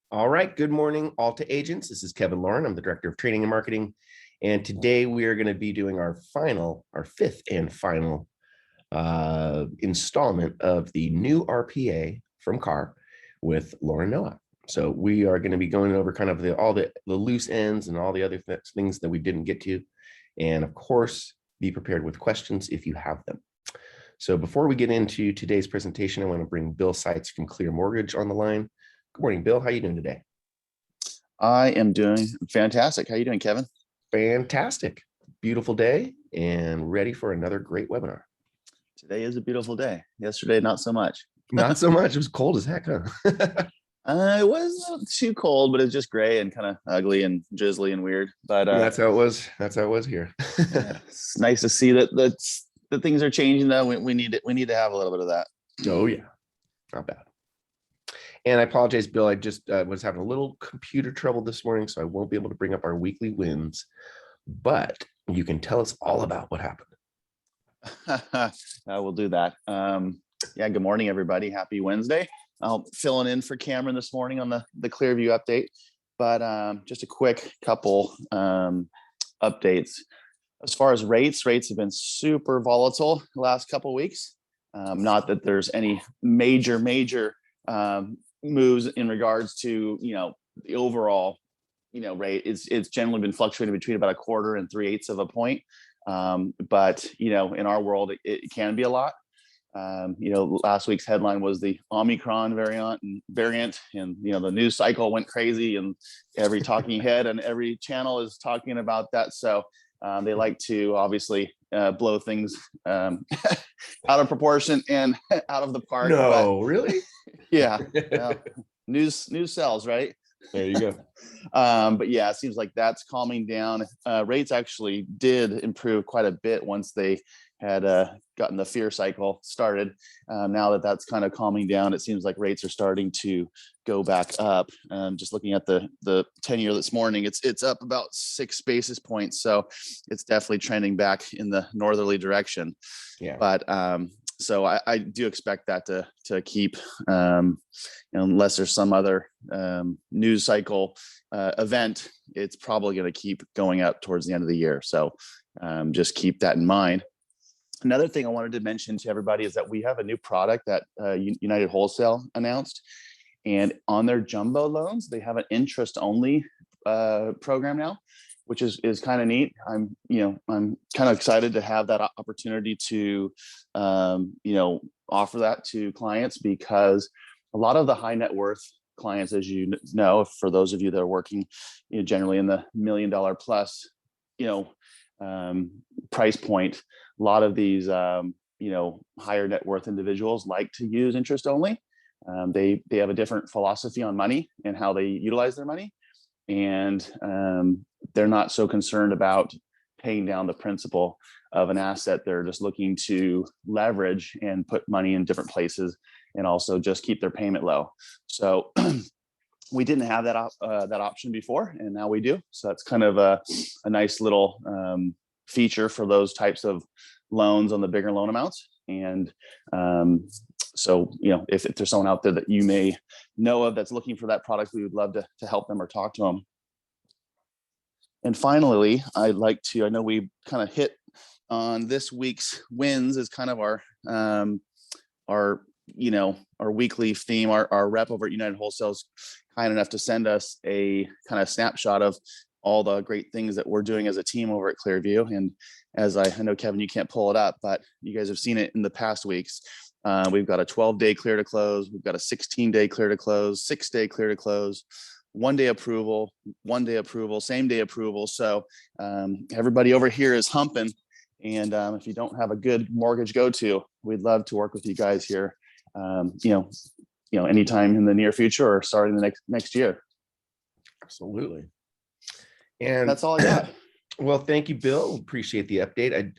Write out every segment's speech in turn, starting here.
All right. Good morning, all to agents. This is Kevin Lauren. I'm the Director of Training and Marketing. And today we are going to be doing our fifth and final installment of the new RPA from CAR with Lauren Noack. So we are going to be going over kind of all the loose ends and all the other things that we didn't get to. And of course, be prepared with questions if you have them. So before we get into today's presentation, I want to bring Bill Seitz from Clear Mortgage on the line. Good morning, Bill. How are you doing today? I am doing fantastic. How are you doing, Kevin? Fantastic. Beautiful day and ready for another great webinar. Today is a beautiful day. Yesterday, not so much. Not so much. It was cold as heck, huh? It wasn't too cold, but it's just gray and kind of ugly and drizzly and weird. But that's how it was. That's how it was here. Yeah, it's nice to see that things are changing, though. We need it. We need to have a little bit of that. Oh yeah, not bad. And I apologize, Bill. I just was having a little computer trouble this morning, so I won't be able to bring up our weekly wins. But you can tell us all about what happened. We'll do that. Yeah. Good morning, everybody. Happy Wednesday. I'm filling in for Cameron this morning on the Clearview update, but just a quick couple updates. As far as rates have been super volatile the last couple of weeks. Not that there's any major moves in regards to the overall rate. It's generally been fluctuating between about 1/4 and 3/8 of a point. But in our world it can be a lot. Last week's headline was the Omicron variant, and the news cycle went crazy, and every talking head and every channel is talking about that. So they like to obviously blow things out of proportion and out of the park. No, really? Yeah. News sells, right? There you go. But yeah, it seems like that's calming down. Rates actually did improve quite a bit once they had gotten the fear cycle started. Now that that's kind of calming down, it seems like rates are starting to go back up. Just looking at the 10-year this morning, it's up about 6 basis points. So it's definitely trending back in the northerly direction. Yeah. But so I do expect that to keep, unless there's some other news cycle event, it's probably going to keep going up towards the end of the year. So just keep that in mind. Another thing I wanted to mention to everybody is that we have a new product that United Wholesale announced, and on their jumbo loans, they have an interest-only program now, which is kind of neat. I'm kind of excited to have that opportunity to, offer that to clients, because a lot of the high net worth clients, as you know, for those of you that are working, generally in the $1 million plus, price point, a lot of these, higher net worth individuals like to use interest only. They have a different philosophy on money and how they utilize their money. And they're not so concerned about paying down the principal of an asset. They're just looking to leverage and put money in different places, and also just keep their payment low. So we didn't have that option before, and now we do. So that's kind of a nice little feature for those types of loans on the bigger loan amounts. And so, if there's someone out there that you may know of that's looking for that product, we would love to help them or talk to them. And finally, I know we kind of hit on this week's wins as kind of our weekly theme. Our rep over at United Wholesale is kind enough to send us a kind of snapshot of all the great things that we're doing as a team over at Clearview. And as I know, Kevin, you can't pull it up, but you guys have seen it in the past weeks. We've got a 12-day clear to close. We've got a 16-day clear to close, 6-day clear to close, 1-day approval, 1-day approval, same-day approval. So everybody over here is humping. And if you don't have a good mortgage go-to, we'd love to work with you guys here, anytime in the near future or starting the next year. Absolutely. And that's all I got. Well, thank you, Bill. Appreciate the update.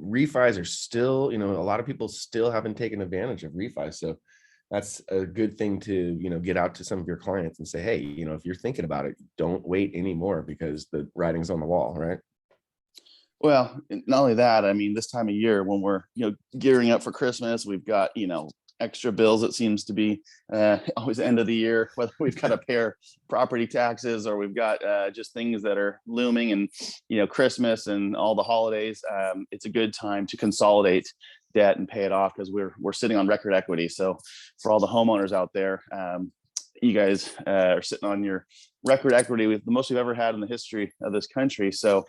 Refis are still, a lot of people still haven't taken advantage of refis. So that's a good thing to, get out to some of your clients and say, hey, if you're thinking about it, don't wait anymore, because the writing's on the wall, right? Well, not only that, I mean, this time of year when we're, gearing up for Christmas, we've got, extra bills. It seems to be always the end of the year, whether we've got to pay property taxes or we've got just things that are looming, and Christmas and all the holidays. It's a good time to consolidate debt and pay it off, because we're sitting on record equity. So for all the homeowners out there, you guys are sitting on your record equity with the most we've ever had in the history of this country. So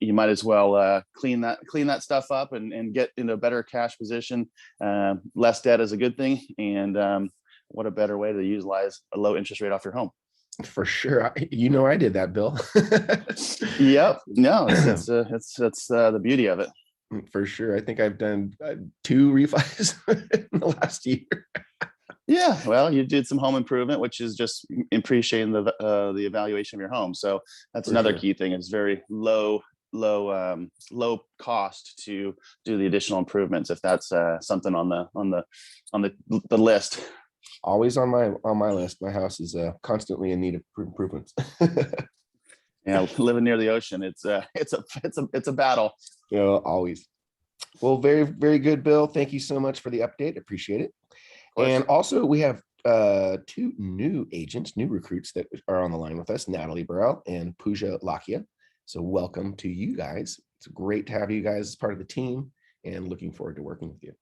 you might as well clean that stuff up and get into a better cash position. Less debt is a good thing, and what a better way to utilize a low interest rate off your home. For sure. I did that, Bill. Yep. No, it's the beauty of it. For sure. I think I've done 2 refis in the last year. Yeah, well, you did some home improvement, which is just appreciating the evaluation of your home. So that's another key thing. It's very low cost to do the additional improvements, if that's something on the list. Always on my list. My house is constantly in need of improvements. Yeah, living near the ocean, it's a battle. Always. Well, very, very good, Bill. Thank you so much for the update. Appreciate it. And also we have 2 new recruits that are on the line with us, Natalie Burrell and Pooja Lakia. So welcome to you guys. It's great to have you guys as part of the team, and looking forward to working with you.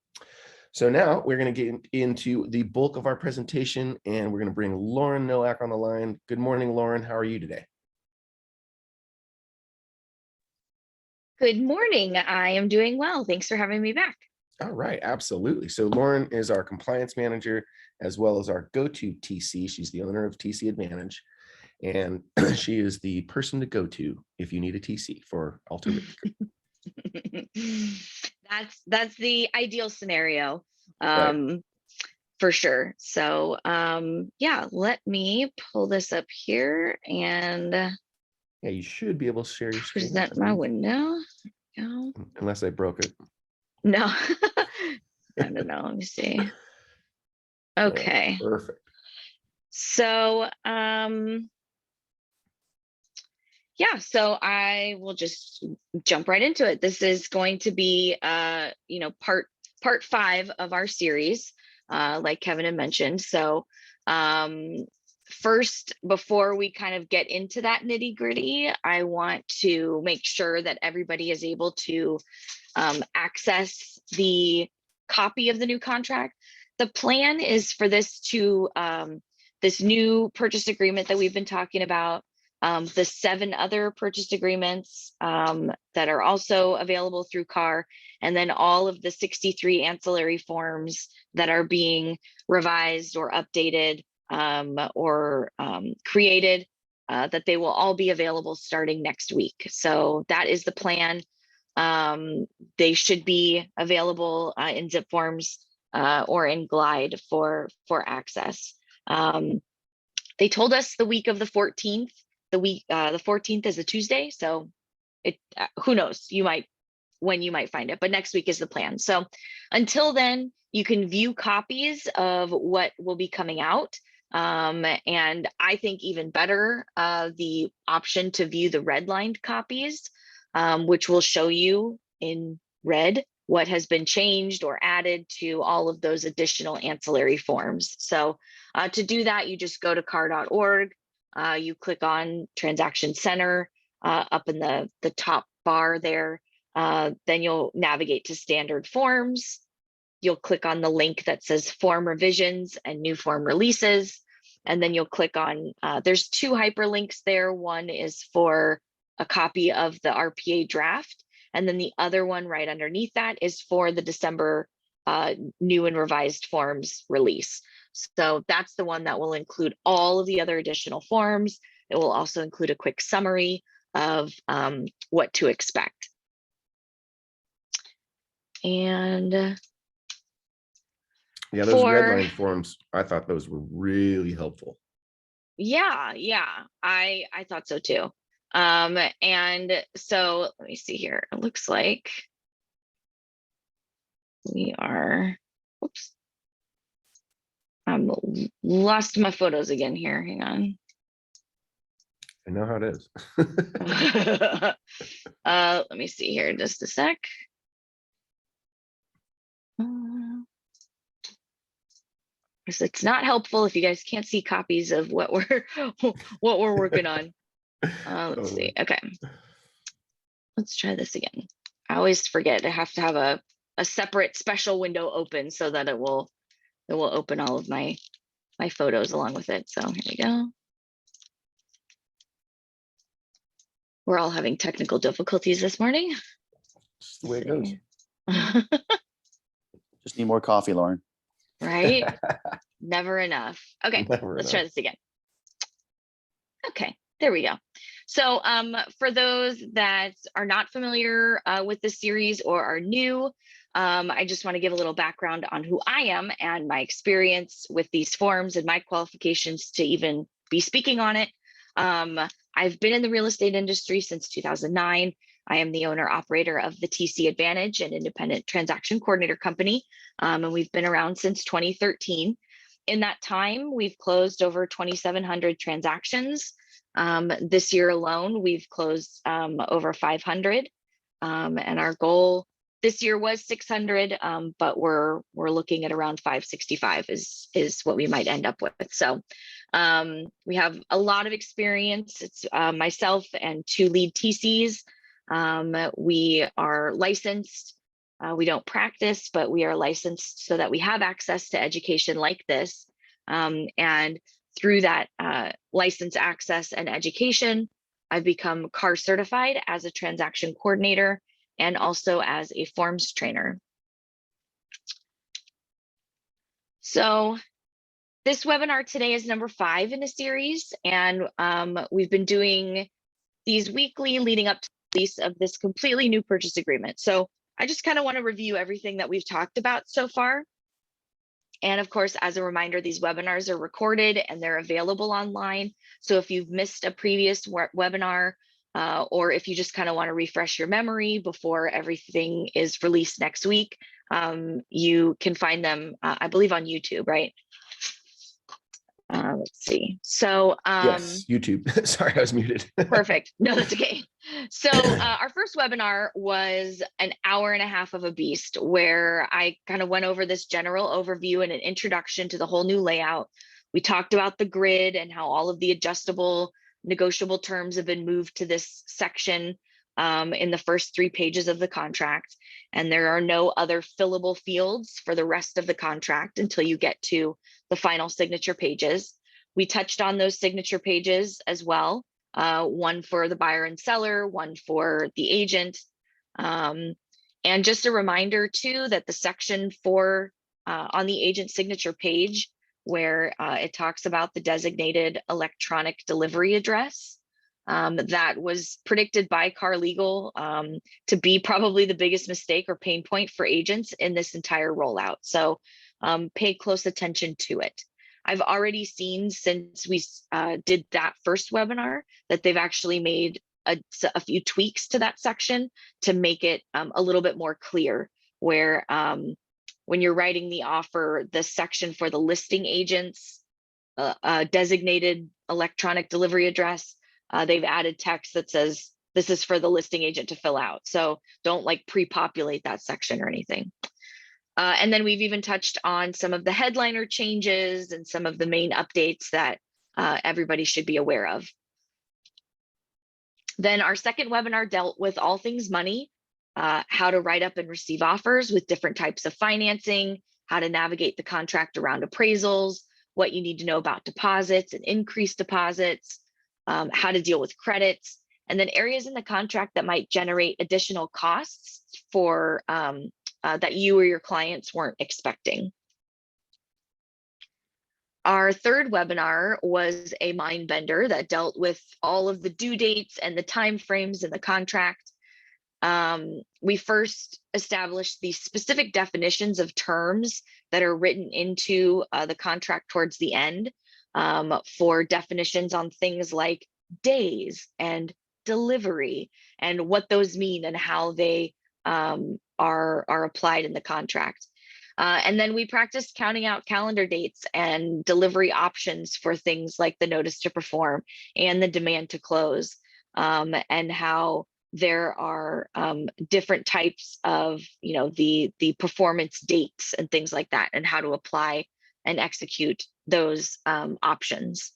So now we're going to get into the bulk of our presentation, and we're going to bring Lauren Noack on the line. Good morning, Lauren. How are you today? Good morning. I am doing well. Thanks for having me back. All right, absolutely. So Lauren is our compliance manager, as well as our go-to TC. She's the owner of TC Advantage, and she is the person to go to if you need a TC for alter That's the ideal scenario, right. For sure. So yeah, let me pull this up here and yeah, you should be able to share your screen. Present my window. Unless I broke it. No. No. Let me see. Okay. Perfect. So yeah, so I will just jump right into it. This is going to be part 5 of our series, like Kevin had mentioned. So first, before we kind of get into that nitty-gritty, I want to make sure that everybody is able to access the copy of the new contract. The plan is for this to this new purchase agreement that we've been talking about, the 7 other purchase agreements that are also available through CAR, and then all of the 63 ancillary forms that are being revised or updated or created, that they will all be available starting next week. So that is the plan. They should be available in zip forms or in Glide for access. They told us the week of the 14th. The 14th is a Tuesday, so it who knows, when you might find it, but next week is the plan. So until then, you can view copies of what will be coming out, and I think even better, the option to view the redlined copies, which will show you in red what has been changed or added to all of those additional ancillary forms. So to do that, you just go to car.org. You click on Transaction Center up in the top bar there. Then you'll navigate to standard forms. You'll click on the link that says form revisions and new form releases. And then you'll click on, there's 2 hyperlinks there. One is for a copy of the RPA draft. And then the other one right underneath that is for the December new and revised forms release. So that's the one that will include all of the other additional forms. It will also include a quick summary of what to expect. And yeah, those redline forms, I thought those were really helpful. Yeah, I thought so too. And so let me see here. It looks like we are, oops. I'm lost my photos again here. Hang on. I know how it is. Let me see here, just a sec. It's not helpful if you guys can't see copies of what we're what we're working on. Let's see. Okay, let's try this again. I always forget I have to have a separate special window open so that it will open all of my photos along with it. So here we go. We're all having technical difficulties this morning. Just the way it goes. Just need more coffee, Lauren. Right? Never enough. Okay, Never let's enough. try this again. Okay, there we go. So for those that are not familiar with the series or are new, I just want to give a little background on who I am and my experience with these forms and my qualifications to even be speaking on it. I've been in the real estate industry since 2009. I am the owner operator of the TC Advantage, an independent transaction coordinator company, and we've been around since 2013. In that time, we've closed over 2,700 transactions. This year alone, we've closed over 500, and our goal this year was 600, but we're looking at around 565 is what we might end up with. So we have a lot of experience. It's myself and 2 lead TCs. We are licensed. We don't practice, but we are licensed so that we have access to education like this. And through that license access and education, I've become CAR certified as a transaction coordinator and also as a forms trainer. So this webinar today is number 5 in a series, and we've been doing these weekly leading up to the release of this completely new purchase agreement. So I just kind of want to review everything that we've talked about so far. And of course, as a reminder, these webinars are recorded and they're available online. So if you've missed a previous webinar, or if you just kind of want to refresh your memory before everything is released next week, you can find them, I believe, on YouTube, right? Let's see. So Yes, YouTube. Sorry, I was muted. perfect. No, that's okay. So our first webinar was an hour and a half of a beast, where I kind of went over this general overview and an introduction to the whole new layout. We talked about the grid and how all of the adjustable negotiable terms have been moved to this section in the first 3 pages of the contract. And there are no other fillable fields for the rest of the contract until you get to the final signature pages. We touched on those signature pages as well. One for the buyer and seller, one for the agent. And just a reminder too, that the section on the agent signature page, where it talks about the designated electronic delivery address, that was predicted by CAR Legal to be probably the biggest mistake or pain point for agents in this entire rollout. So pay close attention to it. I've already seen, since we did that first webinar, that they've actually made a few tweaks to that section to make it a little bit more clear, where when you're writing the offer, the section for the listing agent's designated electronic delivery address, they've added text that says this is for the listing agent to fill out. So don't like pre-populate that section or anything. And then we've even touched on some of the headliner changes and some of the main updates that everybody should be aware of. Then our second webinar dealt with all things money, how to write up and receive offers with different types of financing, how to navigate the contract around appraisals, what you need to know about deposits and increased deposits, how to deal with credits, and then areas in the contract that might generate additional costs for that you or your clients weren't expecting. Our third webinar was a mind bender that dealt with all of the due dates and the timeframes in the contract. We first established the specific definitions of terms that are written into the contract towards the end, for definitions on things like days and delivery and what those mean and how they are applied in the contract. And then we practiced counting out calendar dates and delivery options for things like the notice to perform and the demand to close, and how there are different types of, the performance dates and things like that, and how to apply and execute those options.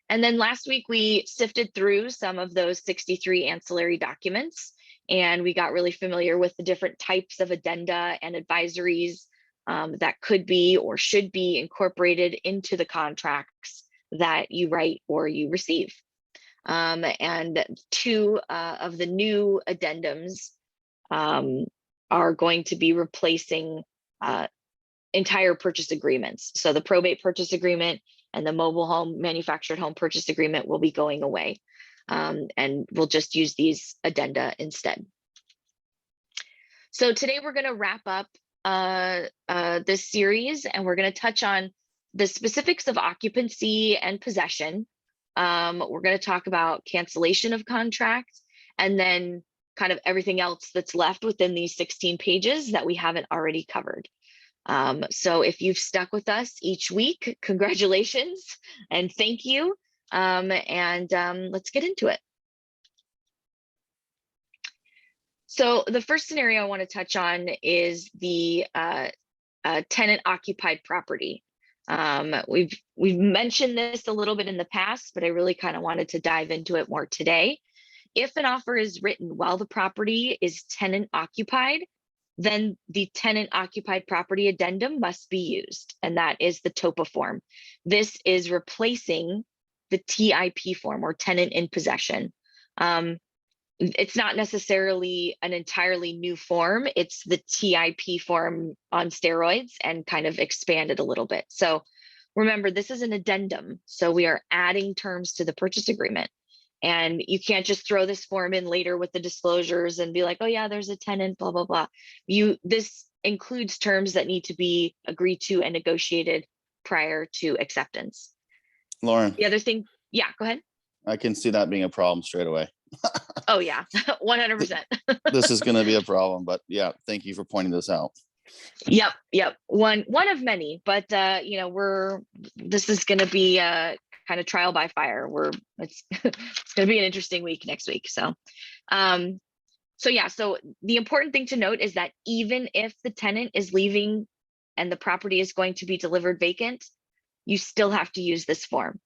And then last week, we sifted through some of those 63 ancillary documents, and we got really familiar with the different types of addenda and advisories that could be or should be incorporated into the contracts that you write or you receive. And two of the new addendums are going to be replacing entire purchase agreements. So the probate purchase agreement and the mobile home manufactured home purchase agreement will be going away. And we'll just use these addenda instead. So today we're going to wrap up this series, and we're going to touch on the specifics of occupancy and possession. We're going to talk about cancellation of contract, and then kind of everything else that's left within these 16 pages that we haven't already covered. So if you've stuck with us each week, congratulations and thank you. Let's get into it. So the first scenario I want to touch on is the tenant occupied property. We've mentioned this a little bit in the past, but I really kind of wanted to dive into it more today. If an offer is written while the property is tenant occupied, then the tenant occupied property addendum must be used, and that is the TOPA form. This is replacing the TIP form, or tenant in possession. It's not necessarily an entirely new form. It's the TIP form on steroids and kind of expanded a little bit. So remember, this is an addendum. So we are adding terms to the purchase agreement. And you can't just throw this form in later with the disclosures and be like, oh yeah, there's a tenant, blah, blah, blah. This includes terms that need to be agreed to and negotiated prior to acceptance. Lauren, The other thing, yeah, go ahead. I can see that being a problem straight away. Oh yeah, 100%. This is going to be a problem, but yeah, thank you for pointing this out. Yep. One of many, but this is going to be kind of trial by fire. It's going to be an interesting week next week. So so the important thing to note is that even if the tenant is leaving and the property is going to be delivered vacant, you still have to use this form.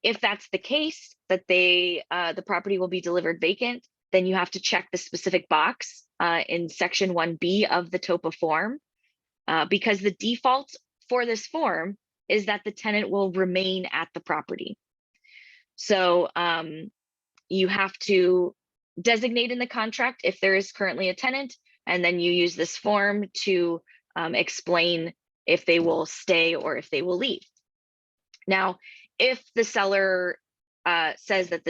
If that's the case, that the property will be delivered vacant, then you have to check the specific box in section 1B of the TOPA form, because the default for this form is that the tenant will remain at the property. So you have to designate in the contract if there is currently a tenant, and then you use this form to explain if they will stay or if they will leave. Now, if the seller says that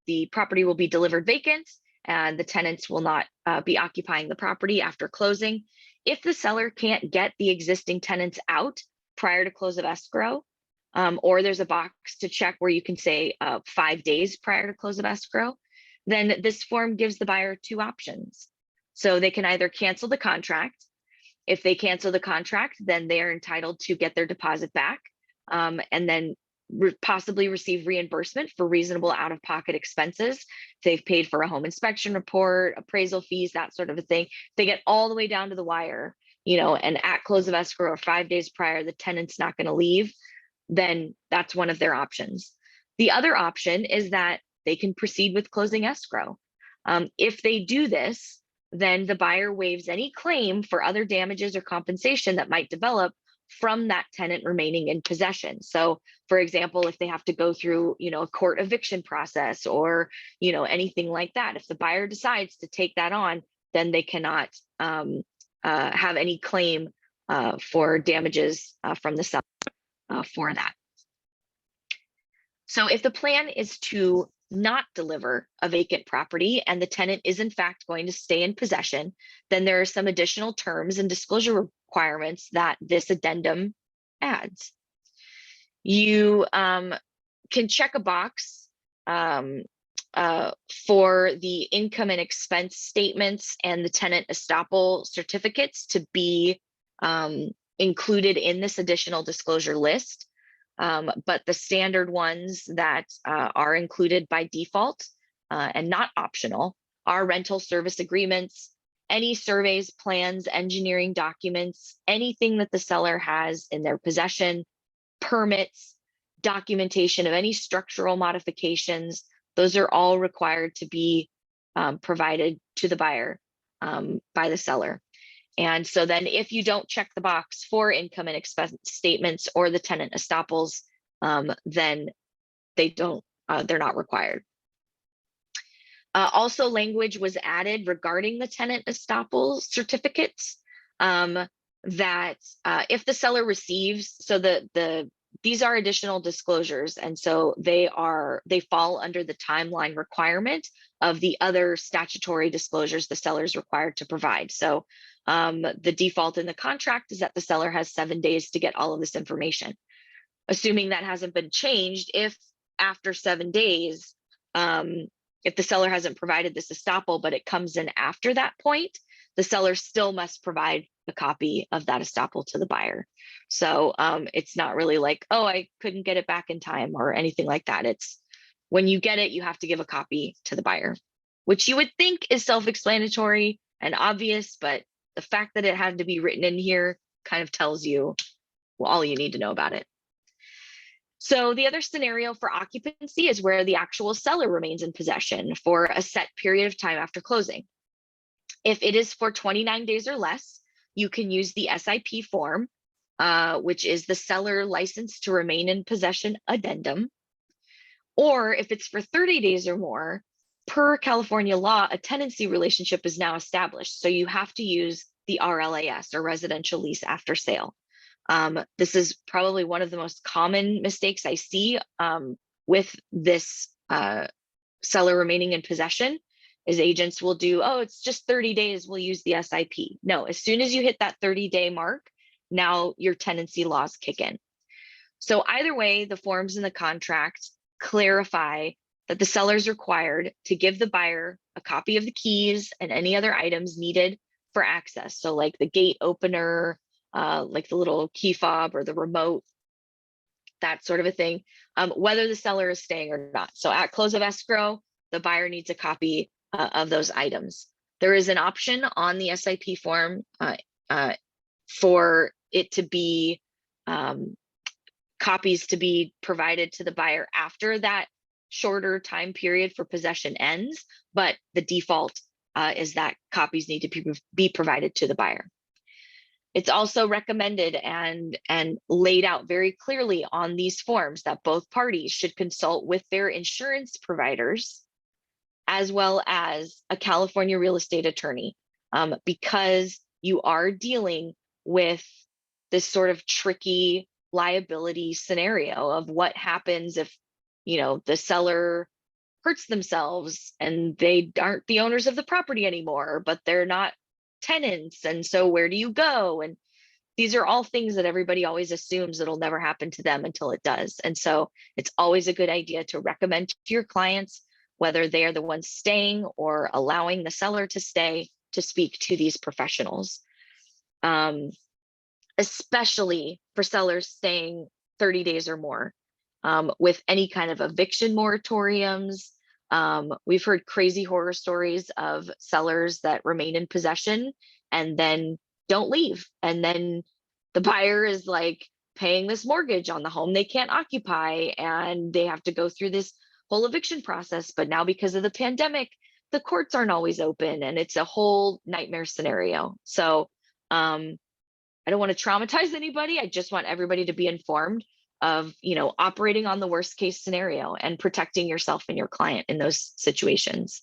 the property will be delivered vacant and the tenants will not be occupying the property after closing, if the seller can't get the existing tenants out prior to close of escrow, or there's a box to check where you can say 5 days prior to close of escrow, then this form gives the buyer two options. So they can either cancel the contract. If they cancel the contract, then they are entitled to get their deposit back, and then possibly receive reimbursement for reasonable out-of-pocket expenses. If they've paid for a home inspection report, appraisal fees, that sort of a thing. They get all the way down to the wire, and at close of escrow or 5 days prior, the tenant's not going to leave, then that's one of their options. The other option is that they can proceed with closing escrow. If they do this, then the buyer waives any claim for other damages or compensation that might develop from that tenant remaining in possession. So for example, if they have to go through, a court eviction process or, anything like that, if the buyer decides to take that on, then they cannot have any claim for damages from the seller for that. So if the plan is to not deliver a vacant property and the tenant is in fact going to stay in possession, then there are some additional terms and disclosure requirements that this addendum adds. You can check a box for the income and expense statements and the tenant estoppel certificates to be included in this additional disclosure list. But the standard ones that are included by default and not optional are rental service agreements any surveys, plans, engineering documents, anything that the seller has in their possession, permits, documentation of any structural modifications, those are all required to be provided to the buyer by the seller. And so then if you don't check the box for income and expense statements or the tenant estoppels, then they're not required. Also, language was added regarding the tenant estoppel certificates that if the seller receives, so these are additional disclosures, and so they fall under the timeline requirement of the other statutory disclosures the seller is required to provide. So the default in the contract is that the seller has 7 days to get all of this information. Assuming that hasn't been changed, if after 7 days, if the seller hasn't provided this estoppel, but it comes in after that point, the seller still must provide a copy of that estoppel to the buyer. So it's not really like, oh, I couldn't get it back in time or anything like that. It's when you get it, you have to give a copy to the buyer, which you would think is self-explanatory and obvious, but the fact that it had to be written in here kind of tells you all you need to know about it. So the other scenario for occupancy is where the actual seller remains in possession for a set period of time after closing. If it is for 29 days or less, you can use the SIP form, which is the seller license to remain in possession addendum. Or if it's for 30 days or more, per California law, a tenancy relationship is now established. So you have to use the RLAS, or residential lease after sale. This is probably one of the most common mistakes I see with this seller remaining in possession is agents will do, oh, it's just 30 days, we'll use the SIP. No, as soon as you hit that 30-day mark, now your tenancy laws kick in. So either way, the forms in the contract clarify that the seller is required to give the buyer a copy of the keys and any other items needed for access. So like the gate opener, like the little key fob or the remote, that sort of a thing, whether the seller is staying or not. So at close of escrow, the buyer needs a copy of those items. There is an option on the SIP form for it to be copies to be provided to the buyer after that shorter time period for possession ends, but the default is that copies need to be provided to the buyer. It's also recommended and laid out very clearly on these forms that both parties should consult with their insurance providers as well as a California real estate attorney, because you are dealing with this sort of tricky liability scenario of what happens if, the seller hurts themselves and they aren't the owners of the property anymore, but they're not tenants. And so where do you go? And these are all things that everybody always assumes it'll never happen to them until it does. And so it's always a good idea to recommend to your clients, whether they are the ones staying or allowing the seller to stay, to speak to these professionals, especially for sellers staying 30 days or more. With any kind of eviction moratoriums, we've heard crazy horror stories of sellers that remain in possession and then don't leave. And then the buyer is like paying this mortgage on the home they can't occupy, and they have to go through this whole eviction process. But now because of the pandemic, the courts aren't always open and it's a whole nightmare scenario. So I don't want to traumatize anybody. I just want everybody to be informed of, operating on the worst case scenario and protecting yourself and your client in those situations.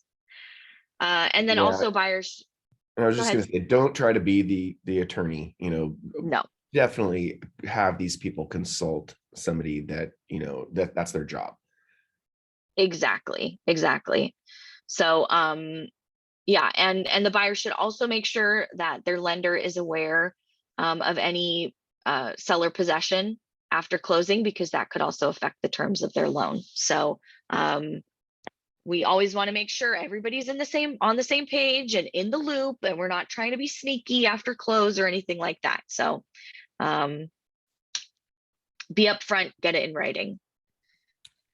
And then also buyers. And I was just going to say, don't try to be the attorney, No. Definitely have these people consult somebody that, that's their job. Exactly. So, yeah. And the buyer should also make sure that their lender is aware of any seller possession after closing, because that could also affect the terms of their loan. So we always want to make sure everybody's on the same page and in the loop, and we're not trying to be sneaky after close or anything like that. So be upfront, get it in writing.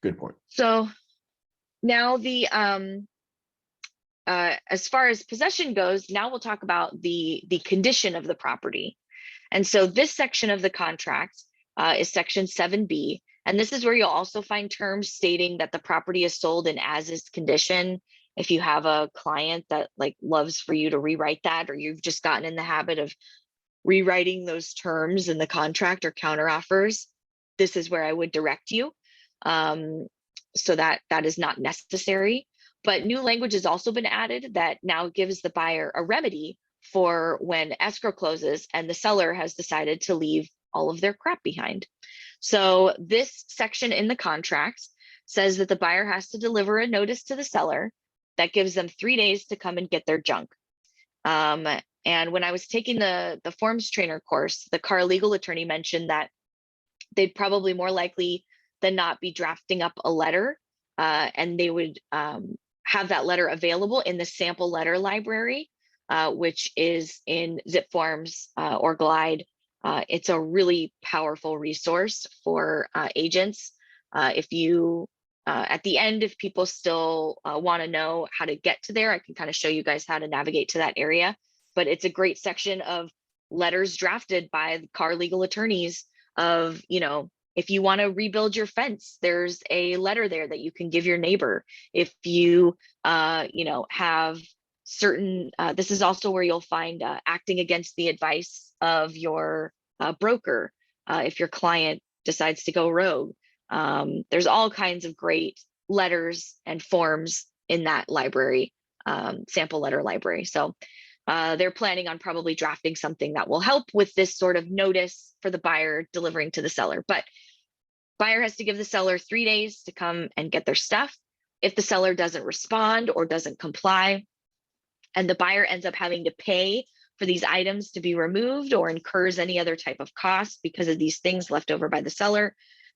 Good point. So now the as far as possession goes, now we'll talk about the condition of the property. And so this section of the contract is section 7B. And this is where you'll also find terms stating that the property is sold in as-is condition. If you have a client that like loves for you to rewrite that, or you've just gotten in the habit of rewriting those terms in the contract or counteroffers, this is where I would direct you. So that is not necessary. But new language has also been added that now gives the buyer a remedy for when escrow closes and the seller has decided to leave all of their crap behind. So this section in the contract says that the buyer has to deliver a notice to the seller that gives them 3 days to come and get their junk. And when I was taking the forms trainer course, the CAR legal attorney mentioned that they'd probably more likely than not be drafting up a letter, and they would have that letter available in the sample letter library, which is in Zip Forms or Glide. It's a really powerful resource for agents. If you, at the end, if people still want to know how to get to there, I can kind of show you guys how to navigate to that area. But it's a great section of letters drafted by the CAR legal attorneys of, you know, if you want to rebuild your fence, there's a letter there that you can give your neighbor. If you, you know, have certain, this is also where you'll find acting against the advice of your broker. If your client decides to go rogue, there's all kinds of great letters and forms in that library, sample letter library. So they're planning on probably drafting something that will help with this sort of notice for the buyer delivering to the seller. But buyer has to give the seller 3 days to come and get their stuff. If the seller doesn't respond or doesn't comply, and the buyer ends up having to pay for these items to be removed or incurs any other type of cost because of these things left over by the seller,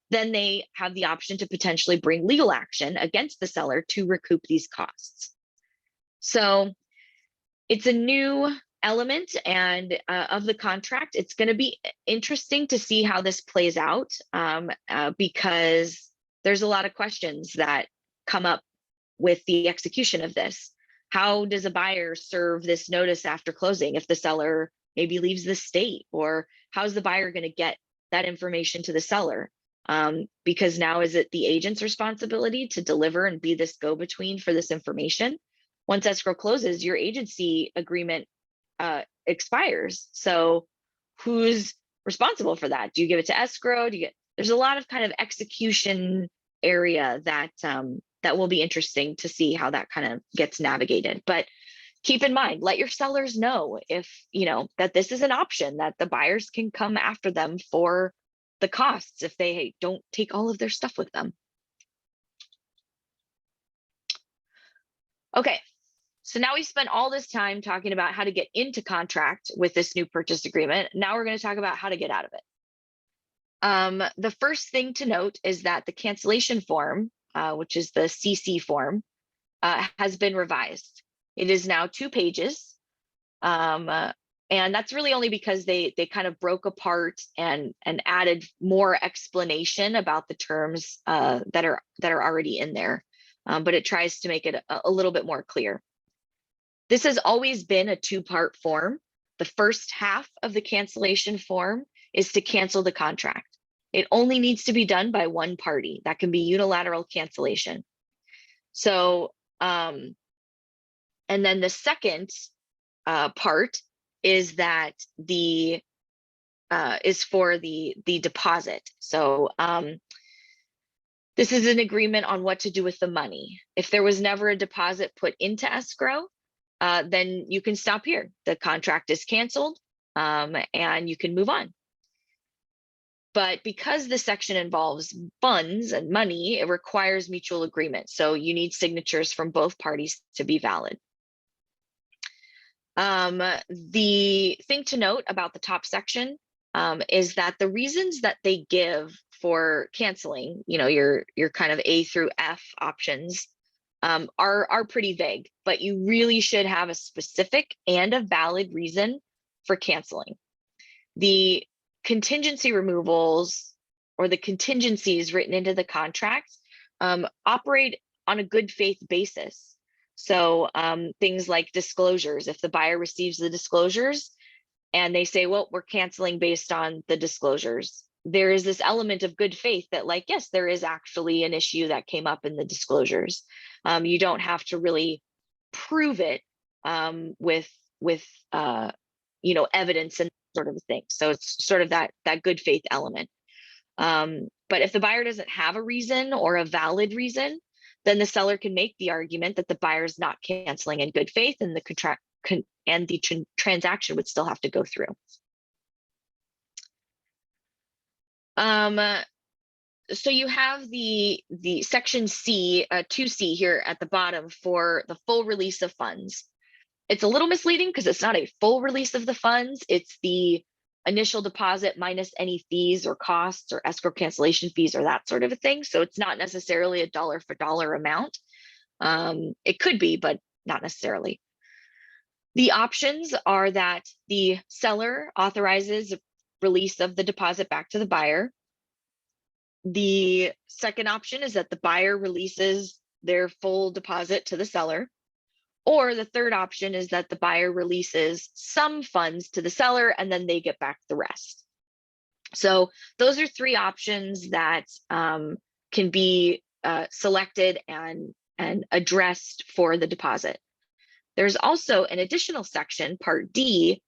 then they have the option to potentially bring legal action against the seller to recoup these costs. So it's a new element and of the contract. It's going to be interesting to see how this plays out because there's a lot of questions that come up with the execution of this. How does a buyer serve this notice after closing if the seller maybe leaves the state? Or how's the buyer going to get that information to the seller? Because now is it the agent's responsibility to deliver and be this go-between for this information? Once escrow closes, your agency agreement expires. So who's responsible for that? Do you give it to escrow? There's a lot of kind of execution area that that will be interesting to see how that kind of gets navigated. But keep in mind, let your sellers know if, you know, that this is an option, that the buyers can come after them for the costs if they don't take all of their stuff with them. Okay. So now we spent all this time talking about how to get into contract with this new purchase agreement. Now we're going to talk about how to get out of it. The first thing to note is that the cancellation form, which is the CC form, has been revised. It is now 2 pages. And that's really only because they kind of broke apart and added more explanation about the terms that are already in there. But it tries to make it a little bit more clear. This has always been a 2-part form. The first half of the cancellation form is to cancel the contract. It only needs to be done by one party. That can be unilateral cancellation. So, and then the second part is that is for the deposit. So this is an agreement on what to do with the money. If there was never a deposit put into escrow, then you can stop here. The contract is canceled and you can move on. But because this section involves funds and money, it requires mutual agreement. So you need signatures from both parties to be valid. The thing to note about the top section is that the reasons that they give for canceling, you know, your kind of A through F options are pretty vague, but you really should have a specific and a valid reason for canceling. The contingency removals or the contingencies written into the contract operate on a good faith basis. So things like disclosures, if the buyer receives the disclosures and they say, well, we're canceling based on the disclosures, there is this element of good faith that, like, yes, there is actually an issue that came up in the disclosures. You don't have to really prove it with evidence and sort of thing. So it's sort of that good faith element. But if the buyer doesn't have a reason or a valid reason, then the seller can make the argument that the buyer is not canceling in good faith, and the transaction would still have to go through. So you have the section C, 2C here at the bottom for the full release of funds. It's a little misleading because it's not a full release of the funds. It's the initial deposit minus any fees or costs or escrow cancellation fees or that sort of a thing. So it's not necessarily a dollar for dollar amount. It could be, but not necessarily. The options are that the seller authorizes release of the deposit back to the buyer. The second option is that the buyer releases their full deposit to the seller. Or the third option is that the buyer releases some funds to the seller and then they get back the rest. So those are three options that can be selected and addressed for the deposit. There's also an additional section, Part D,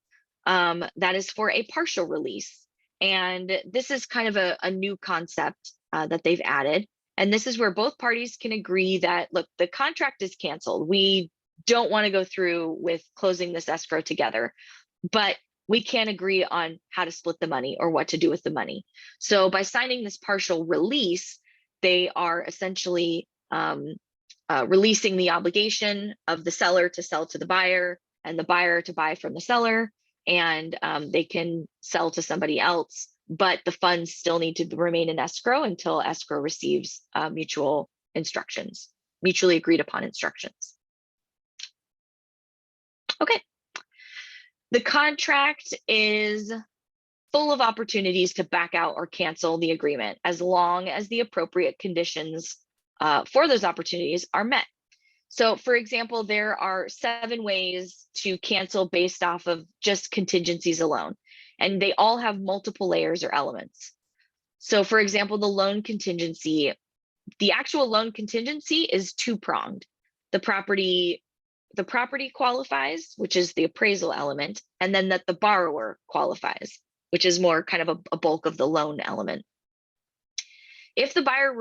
that is for a partial release. And this is kind of a new concept that they've added. And this is where both parties can agree that, look, the contract is canceled. We don't want to go through with closing this escrow together, but we can agree on how to split the money or what to do with the money. So by signing this partial release, they are essentially releasing the obligation of the seller to sell to the buyer and the buyer to buy from the seller, and they can sell to somebody else, but the funds still need to remain in escrow until escrow receives mutually agreed upon instructions. Okay. The contract is full of opportunities to back out or cancel the agreement as long as the appropriate conditions for those opportunities are met. So for example, there are 7 ways to cancel based off of just contingencies alone, and they all have multiple layers or elements. So for example, the loan contingency, the actual loan contingency is 2-pronged. The property qualifies, which is the appraisal element, and then that the borrower qualifies, which is more kind of a bulk of the loan element. If the buyer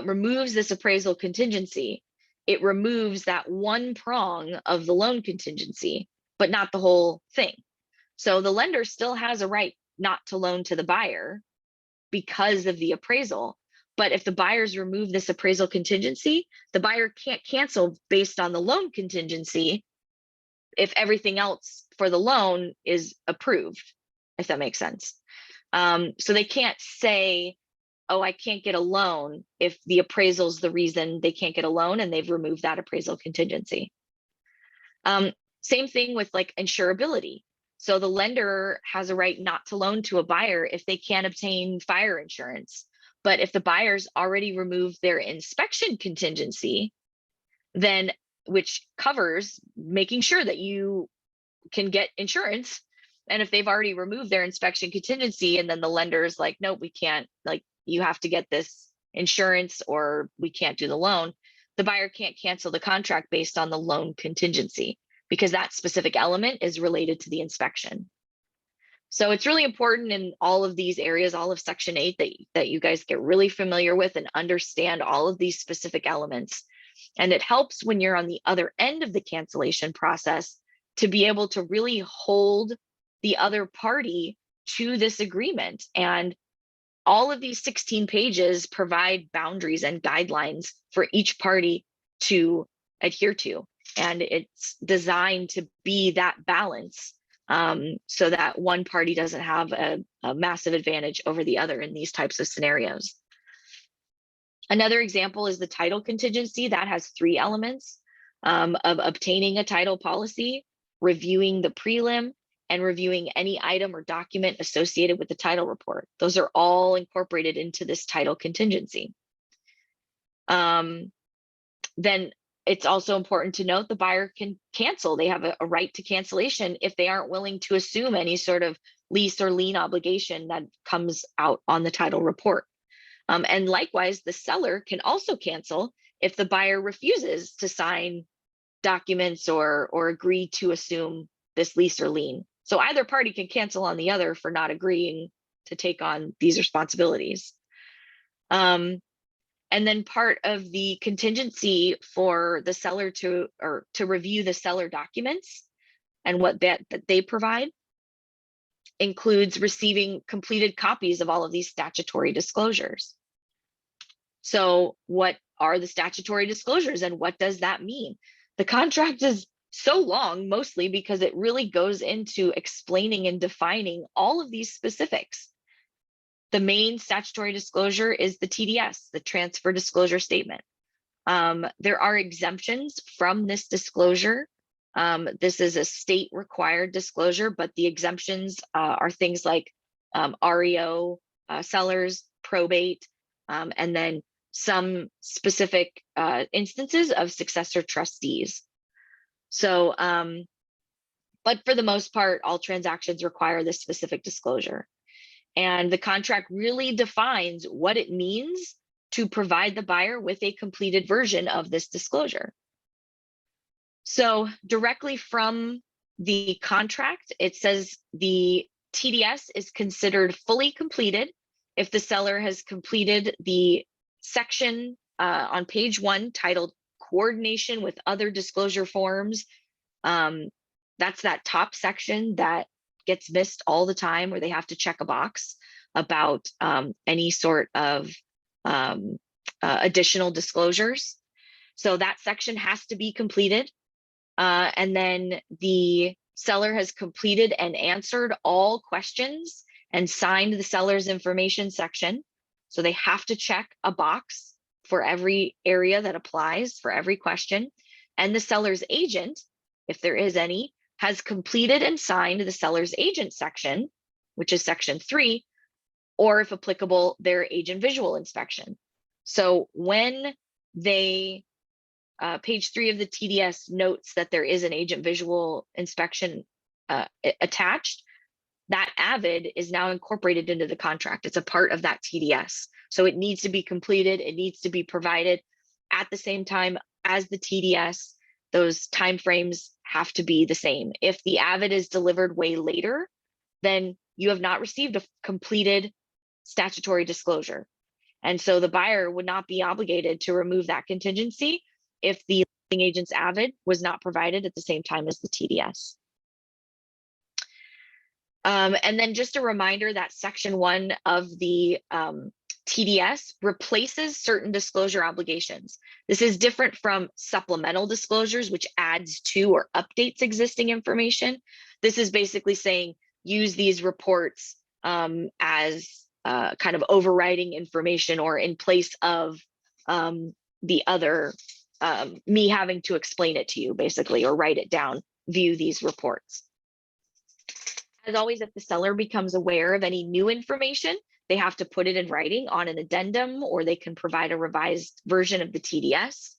removes this appraisal contingency, it removes that one prong of the loan contingency, but not the whole thing. So the lender still has a right not to loan to the buyer because of the appraisal. But if the buyers remove this appraisal contingency, the buyer can't cancel based on the loan contingency if everything else for the loan is approved, if that makes sense. So they can't say, oh, I can't get a loan if the appraisal is the reason they can't get a loan and they've removed that appraisal contingency. Same thing with like insurability. So the lender has a right not to loan to a buyer if they can't obtain fire insurance. But if the buyers already removed their inspection contingency, then which covers making sure that you can get insurance. And if they've already removed their inspection contingency and then the lender is like, no, we can't, like, you have to get this insurance or we can't do the loan, the buyer can't cancel the contract based on the loan contingency because that specific element is related to the inspection. So it's really important in all of these areas, all of Section 8, that you guys get really familiar with and understand all of these specific elements. And it helps when you're on the other end of the cancellation process to be able to really hold the other party to this agreement. And all of these 16 pages provide boundaries and guidelines for each party to adhere to. And it's designed to be that balance so that one party doesn't have a massive advantage over the other in these types of scenarios. Another example is the title contingency. That has 3 elements of obtaining a title policy, reviewing the prelim, and reviewing any item or document associated with the title report. Those are all incorporated into this title contingency. Then it's also important to note the buyer can cancel. They have a right to cancellation if they aren't willing to assume any sort of lease or lien obligation that comes out on the title report. And likewise, the seller can also cancel if the buyer refuses to sign documents or agree to assume this lease or lien. So either party can cancel on the other for not agreeing to take on these responsibilities. And then part of the contingency for the seller to review the seller documents and what that they provide includes receiving completed copies of all of these statutory disclosures. So what are the statutory disclosures and what does that mean? The contract is so long, mostly because it really goes into explaining and defining all of these specifics. The main statutory disclosure is the TDS, the transfer disclosure statement. There are exemptions from this disclosure. This is a state required disclosure, but the exemptions are things like REO, sellers, probate, and then some specific instances of successor trustees. So, but for the most part, all transactions require this specific disclosure. And the contract really defines what it means to provide the buyer with a completed version of this disclosure. So directly from the contract, it says the TDS is considered fully completed if the seller has completed the section on page 1 titled Coordination with Other Disclosure Forms. That's that top section that gets missed all the time, where they have to check a box about any sort of additional disclosures. So that section has to be completed. And then the seller has completed and answered all questions and signed the seller's information section. So they have to check a box for every area that applies, for every question. And the seller's agent, if there is any, has completed and signed the seller's agent section, which is section 3, or if applicable, their agent visual inspection. So when they, page 3 of the TDS notes that there is an agent visual inspection attached, that AVID is now incorporated into the contract. It's a part of that TDS. So it needs to be completed. It needs to be provided at the same time as the TDS. Those timeframes have to be the same. If the AVID is delivered way later, then you have not received a completed statutory disclosure. And so the buyer would not be obligated to remove that contingency if the listing agent's AVID was not provided at the same time as the TDS. And then just a reminder that section 1 of the TDS replaces certain disclosure obligations. This is different from supplemental disclosures, which adds to or updates existing information. This is basically saying use these reports as kind of overriding information or in place of the other, me having to explain it to you basically, or write it down, view these reports. As always, if the seller becomes aware of any new information, they have to put it in writing on an addendum, or they can provide a revised version of the TDS.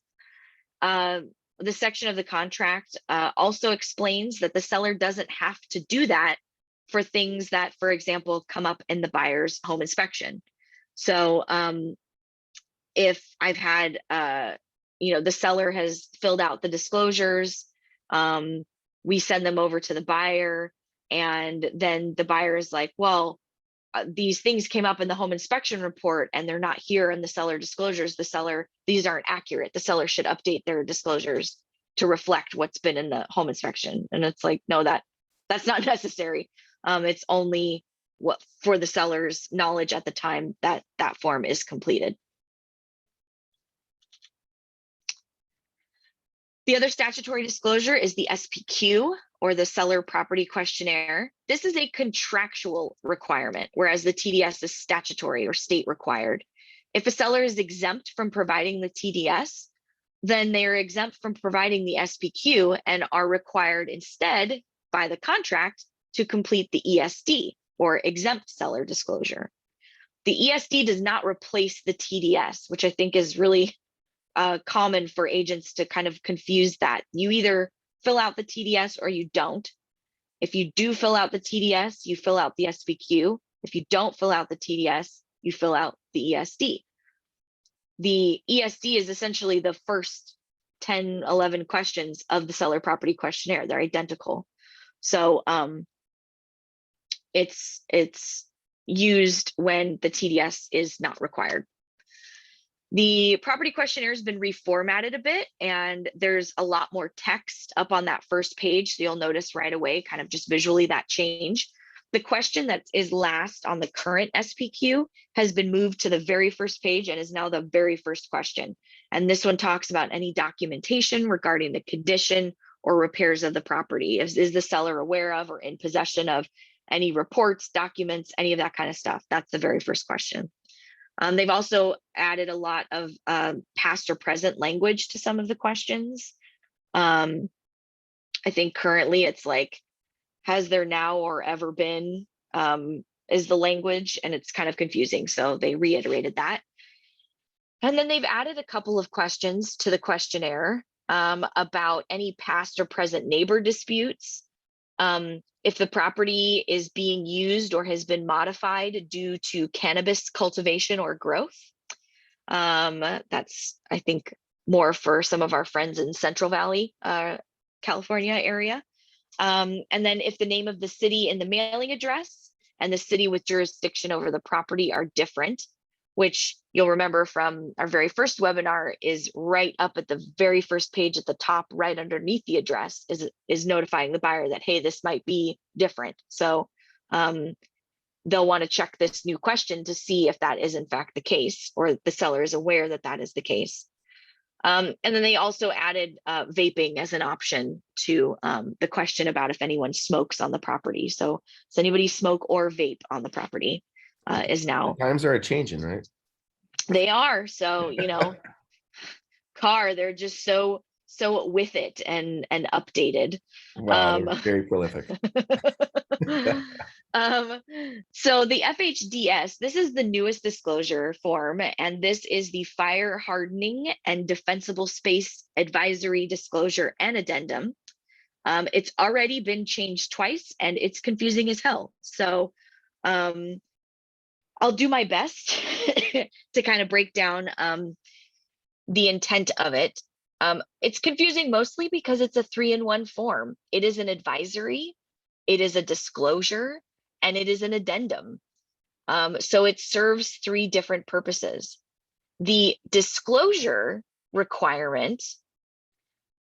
The section of the contract also explains that the seller doesn't have to do that for things that, for example, come up in the buyer's home inspection. So if I've had, the seller has filled out the disclosures, we send them over to the buyer, and then the buyer is like, well, these things came up in the home inspection report and they're not here in the seller disclosures. These aren't accurate. The seller should update their disclosures to reflect what's been in the home inspection. And it's like, no, that's not necessary. It's only what for the seller's knowledge at the time that that form is completed. The other statutory disclosure is the SPQ, or the Seller Property Questionnaire. This is a contractual requirement, whereas the TDS is statutory or state required. If a seller is exempt from providing the TDS, then they are exempt from providing the SPQ and are required instead by the contract to complete the ESD, or exempt seller disclosure. The ESD does not replace the TDS, which I think is really common for agents to kind of confuse that. You either fill out the TDS or you don't. If you do fill out the TDS, you fill out the SBQ. If you don't fill out the TDS, you fill out the ESD. The ESD is essentially the first 10, 11 questions of the seller property questionnaire. They're identical. So it's used when the TDS is not required. The property questionnaire has been reformatted a bit, and there's a lot more text up on that first page. So you'll notice right away, kind of just visually, that change. The question that is last on the current SPQ has been moved to the very first page and is now the very first question. And this one talks about any documentation regarding the condition or repairs of the property. Is the seller aware of or in possession of any reports, documents, any of that kind of stuff? That's the very first question. They've also added a lot of past or present language to some of the questions. I think currently it's like, has there now or ever been, is the language, and it's kind of confusing. So they reiterated that. And then they've added a couple of questions to the questionnaire about any past or present neighbor disputes. If the property is being used or has been modified due to cannabis cultivation or growth. That's, I think, more for some of our friends in Central Valley, California area. And then if the name of the city and the mailing address and the city with jurisdiction over the property are different, which you'll remember from our very first webinar is right up at the very first page at the top, right underneath the address is notifying the buyer that, hey, this might be different. So they'll want to check this new question to see if that is in fact the case, or the seller is aware that that is the case. And then they also added vaping as an option to the question about if anyone smokes on the property. So does anybody smoke or vape on the property is now. The times are changing, right? They are. So, you know, CAR, they're just so with it and updated. Wow, they're very prolific. So the FHDS, this is the newest disclosure form, and this is the Fire Hardening and Defensible Space Advisory Disclosure and Addendum. It's already been changed twice, and it's confusing as hell. So I'll do my best to kind of break down the intent of it. It's confusing mostly because it's a 3-in-1 form. It is an advisory, it is a disclosure, and it is an addendum. So it serves 3 different purposes. The disclosure requirement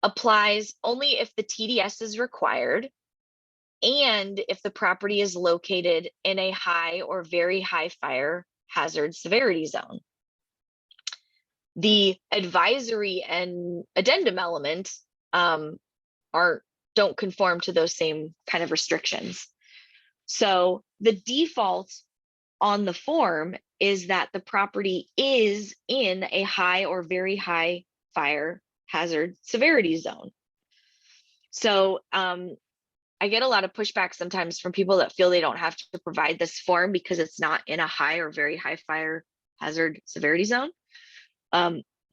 applies only if the TDS is required and if the property is located in a high or very high fire hazard severity zone. The advisory and addendum element don't conform to those same kind of restrictions. So the default on the form is that the property is in a high or very high fire hazard severity zone. So I get a lot of pushback sometimes from people that feel they don't have to provide this form because it's not in a high or very high fire hazard severity zone.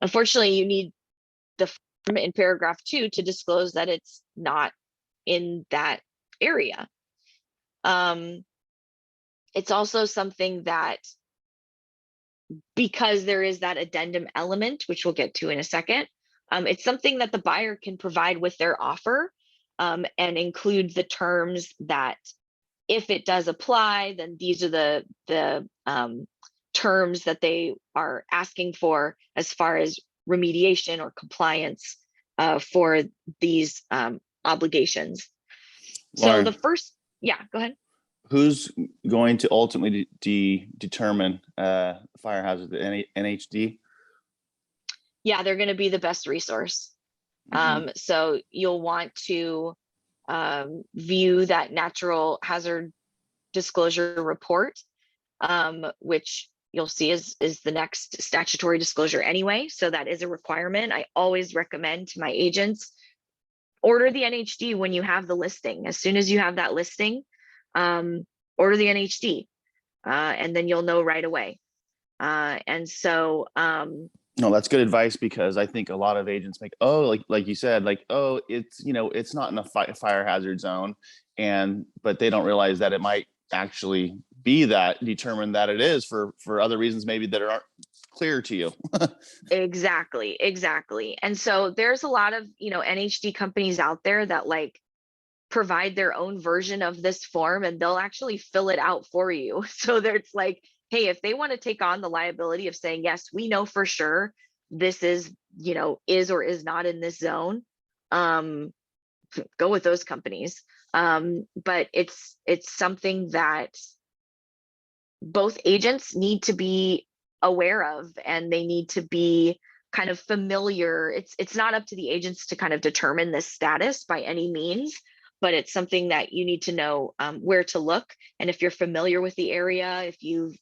Unfortunately, you need the form in paragraph 2 to disclose that it's not in that area. It's also something that, because there is that addendum element, which we'll get to in a second, it's something that the buyer can provide with their offer and include the terms that if it does apply, then these are the terms that they are asking for as far as remediation or compliance for these obligations. Lauren, so the first, yeah, go ahead. Who's going to ultimately determine fire hazard, the NHD? Yeah, they're going to be the best resource. So you'll want to view that natural hazard disclosure report, which you'll see is the next statutory disclosure anyway. So that is a requirement. I always recommend to my agents, order the NHD when you have the listing. As soon as you have that listing, order the NHD, and then you'll know right away. And so No, that's good advice, because I think a lot of agents make, oh, like you said, like, oh, it's, it's not in a fire hazard zone, but they don't realize that it might actually be that, determined that it is for other reasons maybe that aren't clear to you. Exactly, exactly. And so there's a lot of, NHD companies out there that like provide their own version of this form, and they'll actually fill it out for you. So there's like, hey, if they want to take on the liability of saying, yes, we know for sure this is, is or is not in this zone, go with those companies. But it's something that both agents need to be aware of, and they need to be kind of familiar. It's not up to the agents to kind of determine this status by any means, but it's something that you need to know where to look. And if you're familiar with the area, if you've,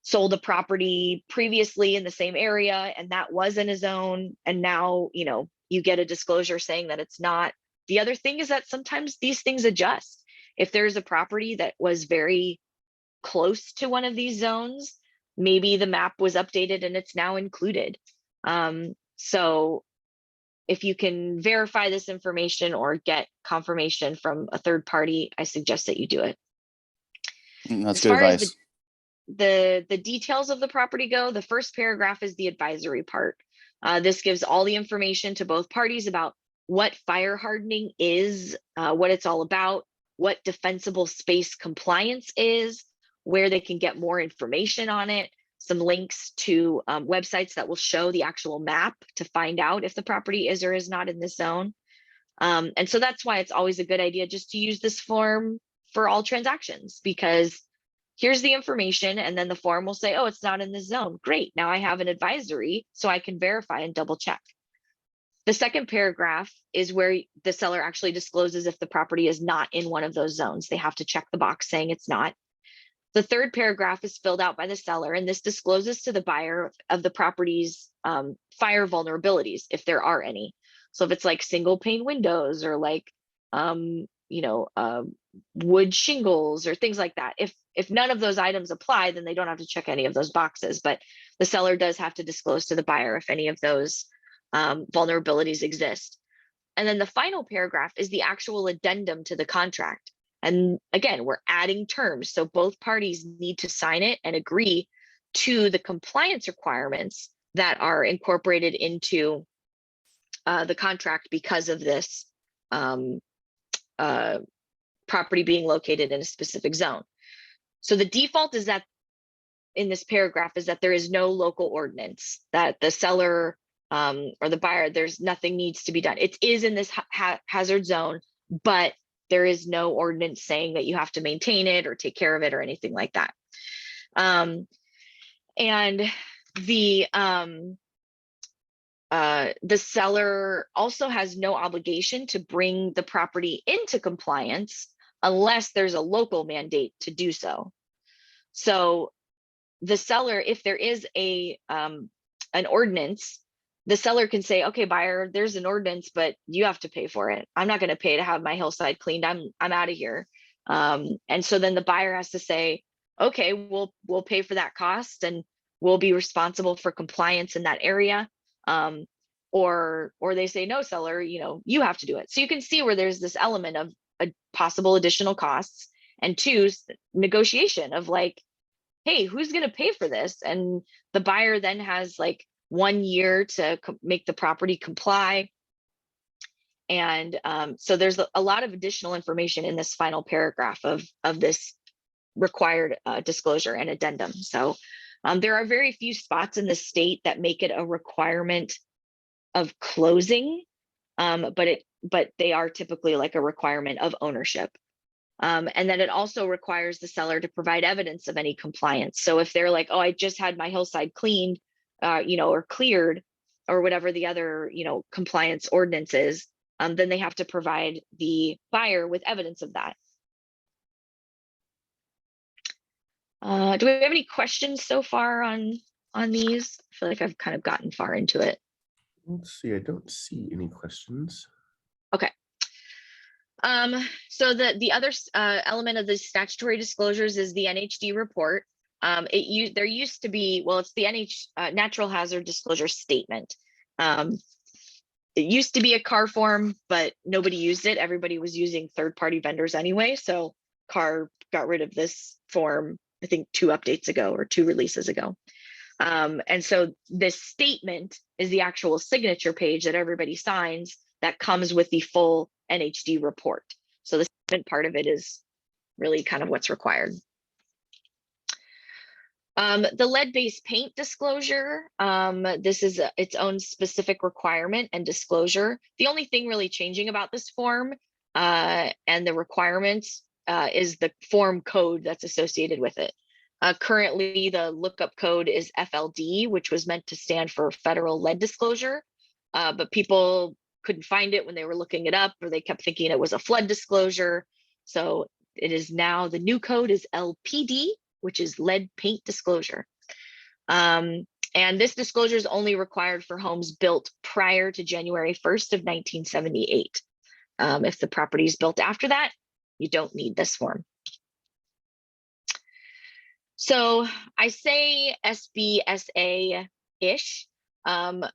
sold a property previously in the same area and that was in a zone, and now, you get a disclosure saying that it's not. The other thing is that sometimes these things adjust. If there's a property that was very close to one of these zones, maybe the map was updated and it's now included. So if you can verify this information or get confirmation from a third party, I suggest that you do it. That's As good far as advice. the details of the property go, the first paragraph is the advisory part. This gives all the information to both parties about what fire hardening is, what it's all about, what defensible space compliance is, where they can get more information on it, some links to websites that will show the actual map to find out if the property is or is not in this zone. And so that's why it's always a good idea just to use this form for all transactions, because here's the information, and then the form will say, oh, it's not in this zone. Great, now I have an advisory so I can verify and double check. The second paragraph is where the seller actually discloses if the property is not in one of those zones. They have to check the box saying it's not. The third paragraph is filled out by the seller, and this discloses to the buyer of the property's fire vulnerabilities, if there are any. So if it's like single pane windows or like, wood shingles or things like that, if none of those items apply, then they don't have to check any of those boxes. But the seller does have to disclose to the buyer if any of those vulnerabilities exist. And then the final paragraph is the actual addendum to the contract. And again, we're adding terms. So both parties need to sign it and agree to the compliance requirements that are incorporated into the contract because of this property being located in a specific zone. So the default is that in this paragraph is that there is no local ordinance, that the seller or the buyer, there's nothing needs to be done. It is in this hazard zone, but there is no ordinance saying that you have to maintain it or take care of it or anything like that. And the seller also has no obligation to bring the property into compliance unless there's a local mandate to do so. So the seller, if there is an ordinance, the seller can say, okay, buyer, there's an ordinance, but you have to pay for it. I'm not going to pay to have my hillside cleaned. I'm out of here. And so then the buyer has to say, okay, we'll pay for that cost and we'll be responsible for compliance in that area. Or they say, no, seller, you have to do it. So you can see where there's this element of a possible additional costs, and two, negotiation of like, hey, who's going to pay for this? And the buyer then has like 1 year to make the property comply. And so there's a lot of additional information in this final paragraph of this required disclosure and addendum. So there are very few spots in the state that make it a requirement of closing, but they are typically like a requirement of ownership. And then it also requires the seller to provide evidence of any compliance. So if they're like, oh, I just had my hillside cleaned, or cleared, or whatever the other, compliance ordinance is, then they have to provide the buyer with evidence of that. Do we have any questions so far on these? I feel like I've kind of gotten far into it. Let's see. I don't see any questions. Okay. So the other element of the statutory disclosures is the NHD report. There used to be, well, it's the natural hazard disclosure statement. It used to be a CAR form, but nobody used it. Everybody was using third-party vendors anyway. So CAR got rid of this form, I think 2 updates ago or 2 releases ago. And so this statement is the actual signature page that everybody signs that comes with the full NHD report. So the statement part of it is really kind of what's required. The lead-based paint disclosure, this is its own specific requirement and disclosure. The only thing really changing about this form and the requirements is the form code that's associated with it. Currently, the lookup code is FLD, which was meant to stand for Federal Lead Disclosure, but people couldn't find it when they were looking it up, or they kept thinking it was a flood disclosure. So it is now, the new code is LPD, which is lead paint disclosure. And this disclosure is only required for homes built prior to January 1st of 1978. If the property is built after that, you don't need this form. So I say SBSA-ish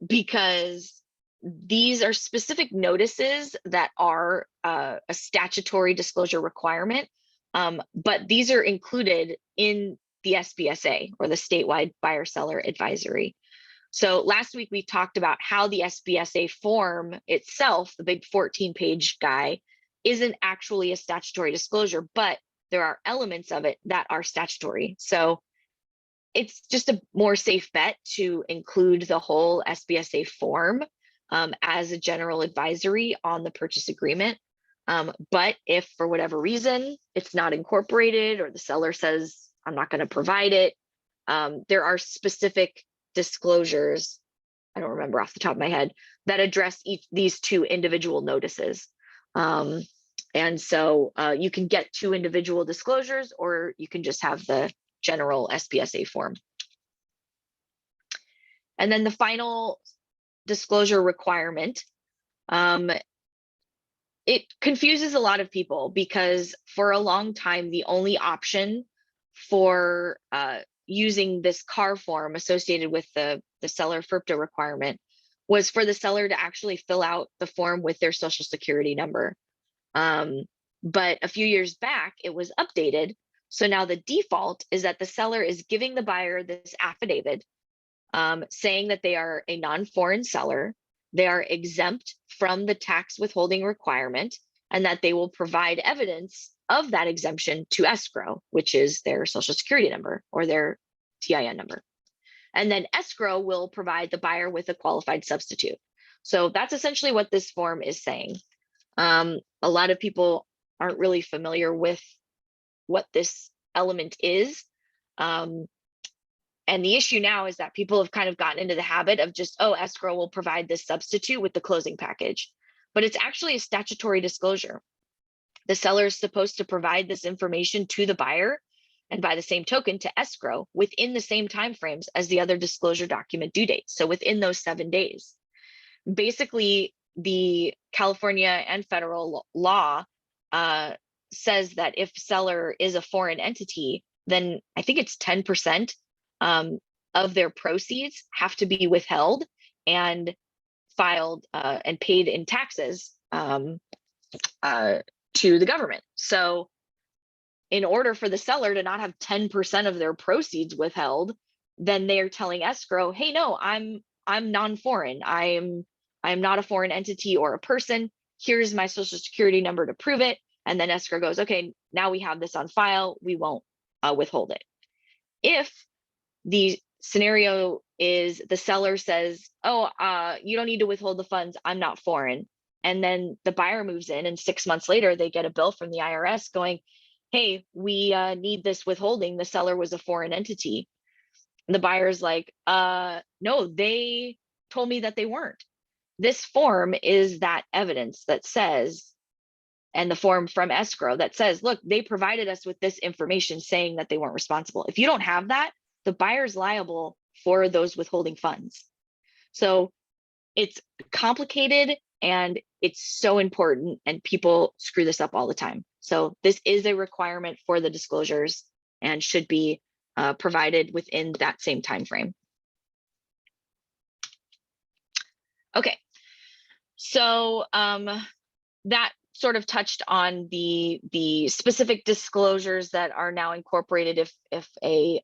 because these are specific notices that are a statutory disclosure requirement. But these are included in the SBSA, or the statewide buyer seller advisory. So last week we talked about how the SBSA form itself, the big 14-page guy, isn't actually a statutory disclosure, but there are elements of it that are statutory. So it's just a more safe bet to include the whole SBSA form as a general advisory on the purchase agreement. But if for whatever reason it's not incorporated, or the seller says, I'm not going to provide it, there are specific disclosures, I don't remember off the top of my head, that address these 2 individual notices. And so you can get 2 individual disclosures, or you can just have the general SBSA form. And then the final disclosure requirement, it confuses a lot of people, because for a long time, the only option for using this CAR form associated with the seller FERPTA requirement was for the seller to actually fill out the form with their social security number. But a few years back, it was updated. So now the default is that the seller is giving the buyer this affidavit saying that they are a non-foreign seller, they are exempt from the tax withholding requirement, and that they will provide evidence of that exemption to escrow, which is their social security number or their TIN number. And then escrow will provide the buyer with a qualified substitute. So that's essentially what this form is saying. A lot of people aren't really familiar with what this element is. And the issue now is that people have kind of gotten into the habit of just, oh, escrow will provide this substitute with the closing package. But it's actually a statutory disclosure. The seller is supposed to provide this information to the buyer, and by the same token to escrow, within the same timeframes as the other disclosure document due dates. So within those 7 days. Basically, the California and federal law says that if seller is a foreign entity, then I think it's 10% of their proceeds have to be withheld and filed and paid in taxes to the government. So in order for the seller to not have 10% of their proceeds withheld, then they are telling escrow, hey, no, I'm non-foreign. I'm not a foreign entity or a person. Here's my social security number to prove it. And then escrow goes, okay, now we have this on file. We won't withhold it. If the scenario is the seller says, oh, you don't need to withhold the funds, I'm not foreign. And then the buyer moves in, and 6 months later, they get a bill from the IRS going, hey, we need this withholding. The seller was a foreign entity. And the buyer's like, no, they told me that they weren't. This form is that evidence that says, and the form from escrow that says, look, they provided us with this information saying that they weren't responsible. If you don't have that, the buyer's liable for those withholding funds. So it's complicated and it's so important, and people screw this up all the time. So this is a requirement for the disclosures and should be provided within that same time frame. Okay, so that sort of touched on the specific disclosures that are now incorporated if a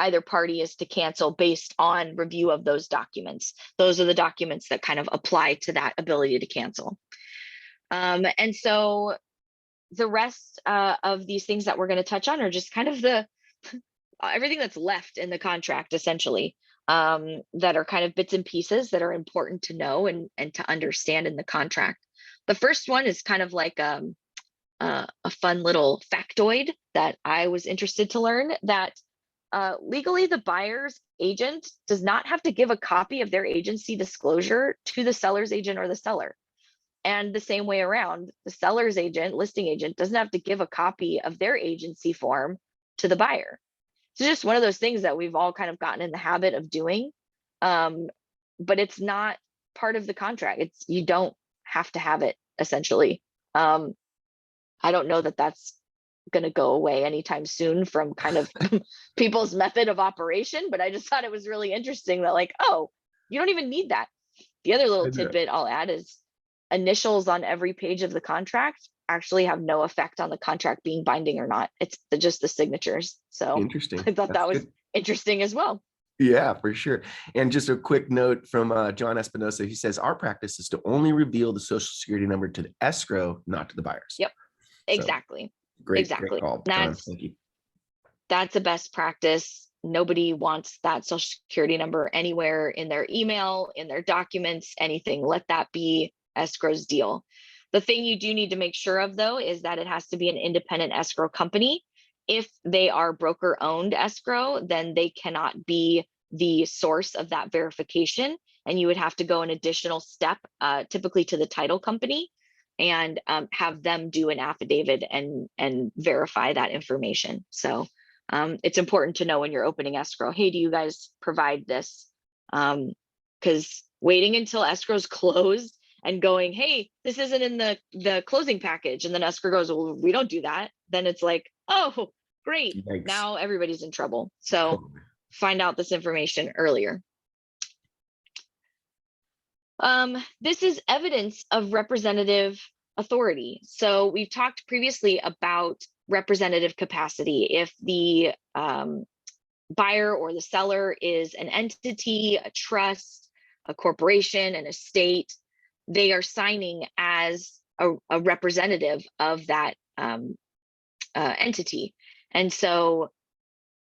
either party is to cancel based on review of those documents. Those are the documents that kind of apply to that ability to cancel. And so the rest of these things that we're going to touch on are just kind of the everything that's left in the contract, essentially, that are kind of bits and pieces that are important to know and to understand in the contract. The first one is kind of like a fun little factoid that I was interested to learn, that legally the buyer's agent does not have to give a copy of their agency disclosure to the seller's agent or the seller. And the same way around, the seller's agent, listing agent, doesn't have to give a copy of their agency form to the buyer. It's just one of those things that we've all kind of gotten in the habit of doing, but it's not part of the contract. You don't have to have it, essentially. I don't know that that's going to go away anytime soon from kind of people's method of operation, but I just thought it was really interesting that, like, oh, you don't even need that. The other little tidbit I'll add is initials on every page of the contract actually have no effect on the contract being binding or not. It's just the signatures. So Interesting. I thought that was interesting as well. Yeah, for sure. And just a quick note from John Espinosa. He says, our practice is to only reveal the social security number to the escrow, not to the buyers. Yep, exactly. So, great exactly. call, John. Thank you. That's a best practice. Nobody wants that social security number anywhere in their email, in their documents, anything. Let that be escrow's deal. The thing you do need to make sure of, though, is that it has to be an independent escrow company. If they are broker owned escrow, then they cannot be the source of that verification. And you would have to go an additional step, typically to the title company, and have them do an affidavit and verify that information. So it's important to know when you're opening escrow, hey, do you guys provide this? Because waiting until escrow's closed and going, hey, this isn't in the closing package, and then escrow goes, well, we don't do that, then it's like, oh, great. Yikes. Now everybody's in trouble. So find out this information earlier. This is evidence of representative authority. So we've talked previously about representative capacity. If the buyer or the seller is an entity, a trust, a corporation, an estate, they are signing as a representative of that entity. And so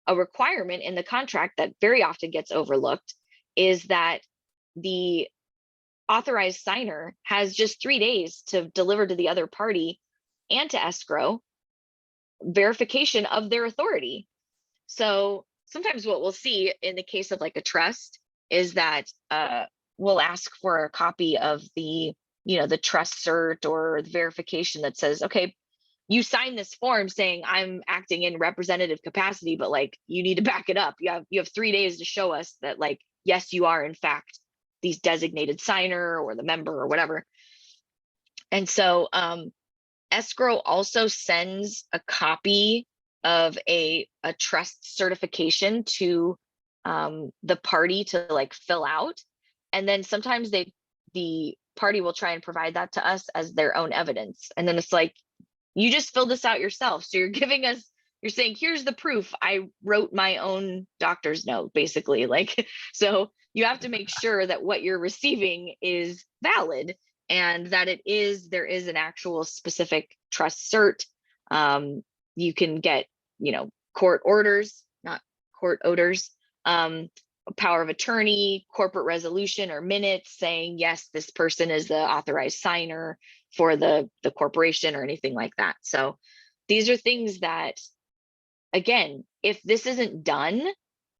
a requirement in the contract that very often gets overlooked is that the authorized signer has just 3 days to deliver to the other party and to escrow verification of their authority. So sometimes what we'll see in the case of like a trust is that we'll ask for a copy of the trust cert or the verification that says, okay, you sign this form saying I'm acting in representative capacity, but like you need to back it up. You have 3 days to show us that, like, yes, you are in fact these designated signer or the member or whatever. And so escrow also sends a copy of a trust certification to the party to like fill out. And then sometimes the party will try and provide that to us as their own evidence. And then it's like, you just filled this out yourself. So you're saying, here's the proof. I wrote my own doctor's note, basically. Like, so you have to make sure that what you're receiving is valid and that there is an actual specific trust cert. You can get, court orders, not court odors, power of attorney, corporate resolution or minutes saying, yes, this person is the authorized signer for the corporation or anything like that. So these are things that, again, if this isn't done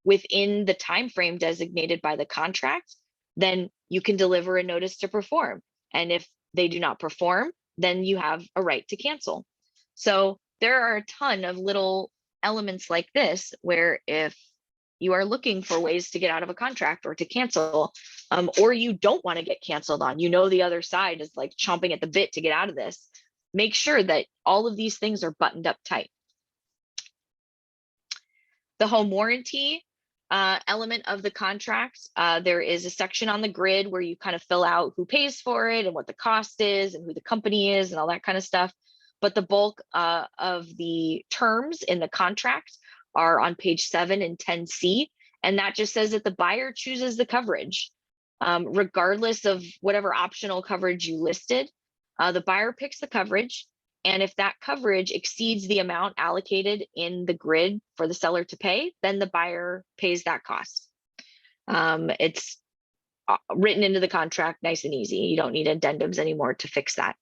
within the time frame designated by the contract, then you can deliver a notice to perform. And if they do not perform, then you have a right to cancel. So there are a ton of little elements like this where if you are looking for ways to get out of a contract or to cancel, or you don't want to get canceled on, the other side is like chomping at the bit to get out of this, make sure that all of these things are buttoned up tight. The home warranty element of the contract, there is a section on the grid where you kind of fill out who pays for it and what the cost is and who the company is and all that kind of stuff. But the bulk of the terms in the contract are on page 7 and 10C. And that just says that the buyer chooses the coverage. Regardless of whatever optional coverage you listed, the buyer picks the coverage. And if that coverage exceeds the amount allocated in the grid for the seller to pay, then the buyer pays that cost. It's written into the contract, nice and easy. You don't need addendums anymore to fix that.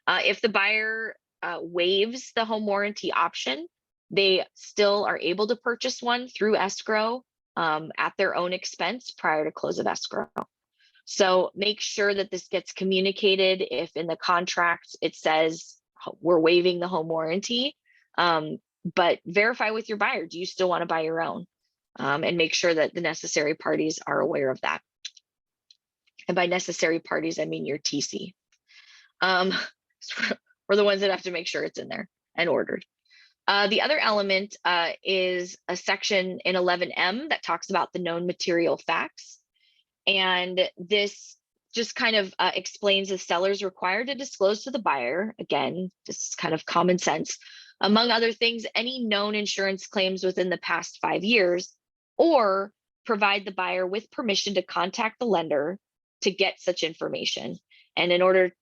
If the buyer waives the home warranty option, they still are able to purchase one through escrow at their own expense prior to close of escrow. So make sure that this gets communicated. If in the contract it says we're waiving the home warranty, but verify with your buyer, do you still want to buy your own? And make sure that the necessary parties are aware of that. And by necessary parties, I mean your TC. We're the ones that have to make sure it's in there and ordered. The other element is a section in 11M that talks about the known material facts. And this just kind of explains the seller's required to disclose to the buyer. Again, this is kind of common sense. Among other things, any known insurance claims within the past 5 years, or provide the buyer with permission to contact the lender to get such information. And in order,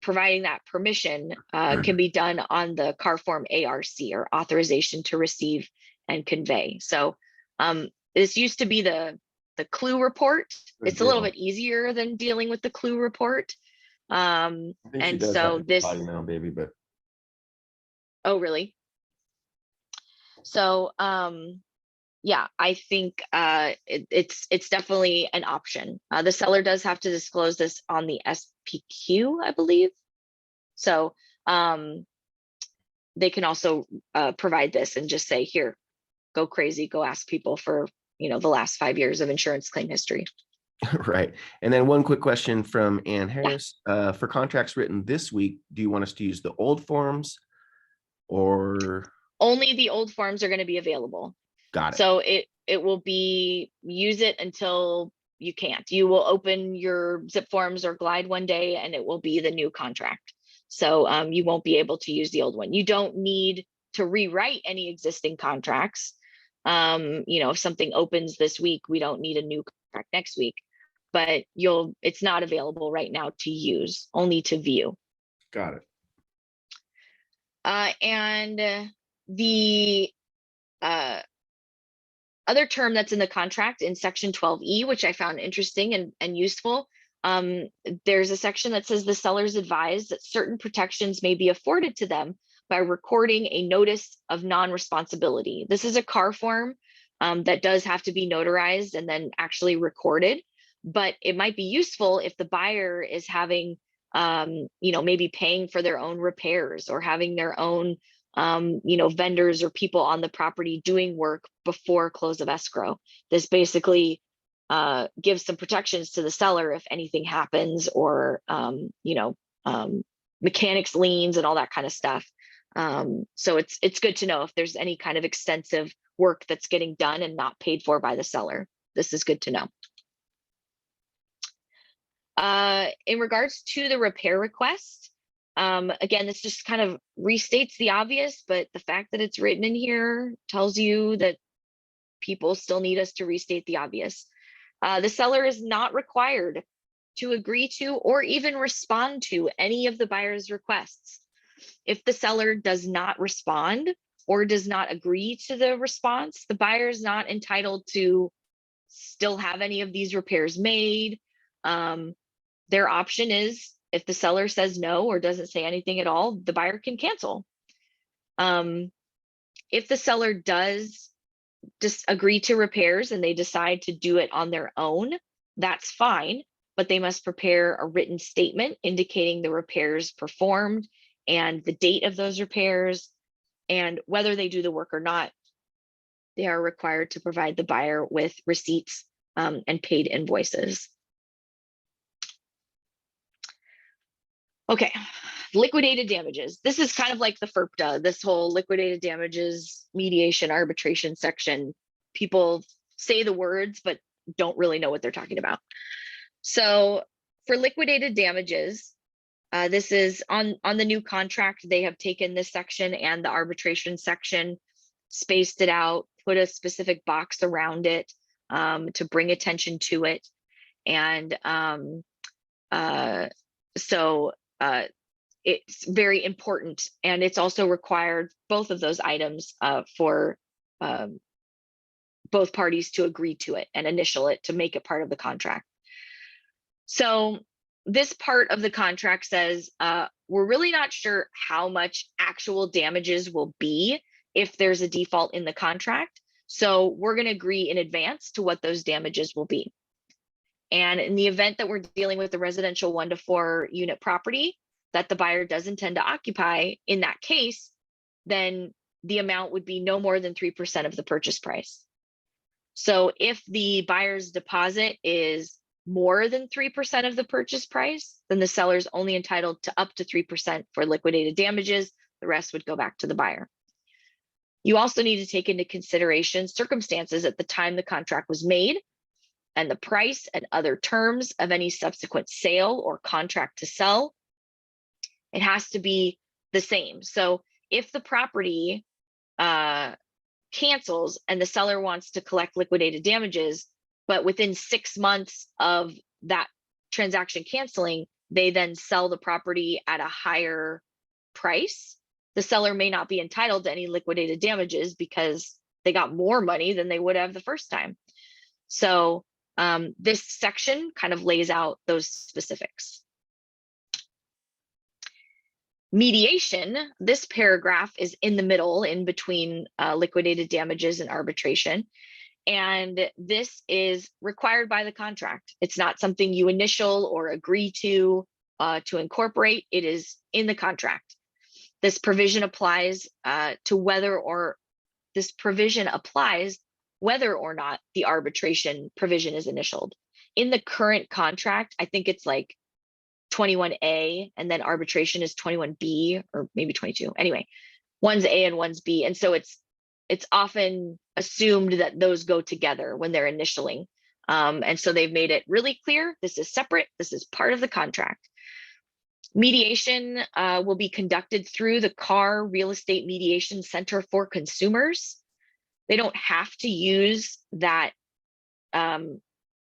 providing that permission can be done on the CAR form ARC, or authorization to receive and convey. So this used to be the clue report. It's a little bit easier than dealing with the clue report. And so this, now, baby, but oh, really? So yeah, I think it's definitely an option. The seller does have to disclose this on the SPQ, I believe. So they can also provide this and just say, here, go crazy, go ask people for, the last 5 years of insurance claim history. Right. And then one quick question from Ann Harris. For contracts written this week, do you want us to use the old forms or? Only the old forms are going to be available. Got it. So it will be, use it until you can't. You will open your zip forms or Glide one day and it will be the new contract. So you won't be able to use the old one. You don't need to rewrite any existing contracts. If something opens this week, we don't need a new contract next week, but it's not available right now to use, only to view. Got it. And the other term that's in the contract in section 12E, which I found interesting and useful, there's a section that says the sellers advise that certain protections may be afforded to them by recording a notice of non-responsibility. This is a CAR form that does have to be notarized and then actually recorded, but it might be useful if the buyer is having, maybe paying for their own repairs or having their own, vendors or people on the property doing work before close of escrow. This basically gives some protections to the seller if anything happens, or, mechanics liens and all that kind of stuff. So it's good to know if there's any kind of extensive work that's getting done and not paid for by the seller. This is good to know. In regards to the repair request, again, this just kind of restates the obvious, but the fact that it's written in here tells you that people still need us to restate the obvious. The seller is not required to agree to or even respond to any of the buyer's requests. If the seller does not respond or does not agree to the response, the buyer is not entitled to still have any of these repairs made. Their option is, if the seller says no or doesn't say anything at all, the buyer can cancel. If the seller does just agree to repairs and they decide to do it on their own, that's fine, but they must prepare a written statement indicating the repairs performed and the date of those repairs, and whether they do the work or not, they are required to provide the buyer with receipts and paid invoices. Okay, liquidated damages. This is kind of like the FERPTA, this whole liquidated damages, mediation, arbitration section. People say the words, but don't really know what they're talking about. So for liquidated damages, this is on the new contract. They have taken this section and the arbitration section, spaced it out, put a specific box around it to bring attention to it. And it's very important. And it's also required, both of those items, for both parties to agree to it and initial it to make it part of the contract. So this part of the contract says, we're really not sure how much actual damages will be if there's a default in the contract. So we're going to agree in advance to what those damages will be. And in the event that we're dealing with the residential 1 to 4 unit property that the buyer does intend to occupy, in that case, then the amount would be no more than 3% of the purchase price. So if the buyer's deposit is more than 3% of the purchase price, then the seller's only entitled to up to 3% for liquidated damages. The rest would go back to the buyer. You also need to take into consideration circumstances at the time the contract was made and the price and other terms of any subsequent sale or contract to sell. It has to be the same. So if the property cancels and the seller wants to collect liquidated damages, but within 6 months of that transaction canceling, they then sell the property at a higher price, the seller may not be entitled to any liquidated damages because they got more money than they would have the first time. So this section kind of lays out those specifics. Mediation, this paragraph is in the middle, in between liquidated damages and arbitration. And this is required by the contract. It's not something you initial or agree to incorporate. It is in the contract. This provision applies whether or not the arbitration provision is initialed. In the current contract, I think it's like 21A, and then arbitration is 21B, or maybe 22. Anyway, one's A and one's B. And so it's often assumed that those go together when they're initialing. And so they've made it really clear, this is separate, this is part of the contract. Mediation will be conducted through the CAR Real Estate Mediation Center for Consumers. They don't have to use that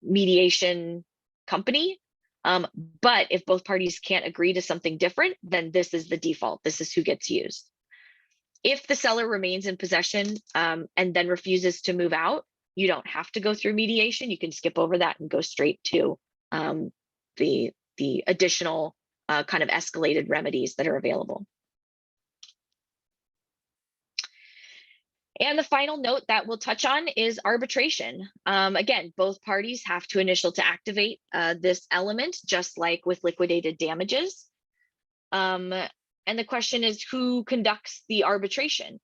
mediation company. But if both parties can't agree to something different, then this is the default. This is who gets used. If the seller remains in possession and then refuses to move out, you don't have to go through mediation. You can skip over that and go straight to the additional kind of escalated remedies that are available. And the final note that we'll touch on is arbitration. Again, both parties have to initial to activate this element, just like with liquidated damages. And the question is, who conducts the arbitration?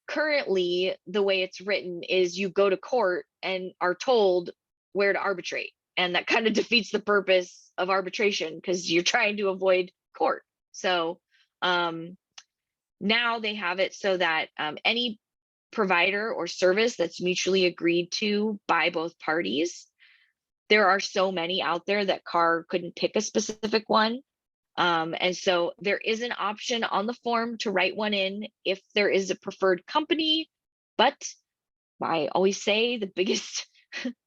Currently, the way it's written is you go to court and are told where to arbitrate. And that kind of defeats the purpose of arbitration because you're trying to avoid court. So now they have it so that any provider or service that's mutually agreed to by both parties. There are so many out there that CAR couldn't pick a specific one. And so there is an option on the form to write one in if there is a preferred company, but I always say the biggest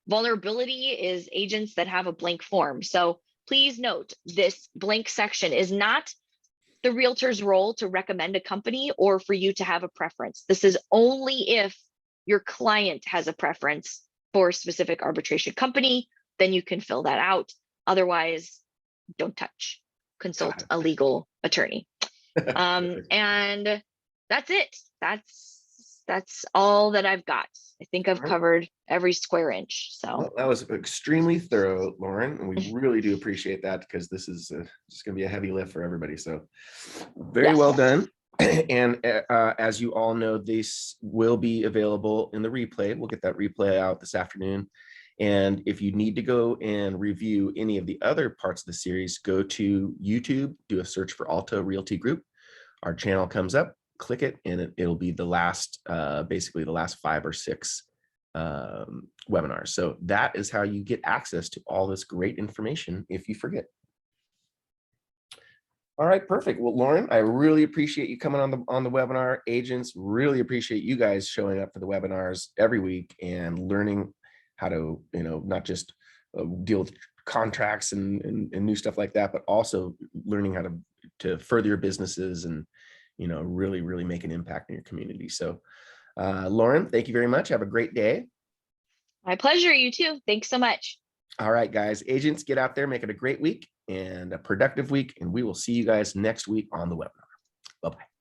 vulnerability is agents that have a blank form. So please note, this blank section is not the realtor's role to recommend a company or for you to have a preference. This is only if your client has a preference for a specific arbitration company, then you can fill that out. Otherwise, don't touch. Consult a legal attorney. And that's it. That's all that I've got. I think I've covered every square inch. So well, that was extremely thorough, Lauren, and we really do appreciate that because this is just going to be a heavy lift for everybody. So very well done. And as you all know, this will be available in the replay. We'll get that replay out this afternoon. And if you need to go and review any of the other parts of the series, go to YouTube, do a search for Alta Realty Group. Our channel comes up, click it, and it'll be the last, basically the last 5 or 6 webinars. So that is how you get access to all this great information if you forget. All right, perfect. Well, Lauren, I really appreciate you coming on the webinar. Agents, really appreciate you guys showing up for the webinars every week and learning how to, not just deal with contracts and new stuff like that, but also learning how to further your businesses and, really make an impact in your community. So, Lauren, thank you very much. Have a great day. My pleasure. You too. Thanks so much. All right, guys, agents, get out there, make it a great week and a productive week, and we will see you guys next week on the webinar. Bye-bye.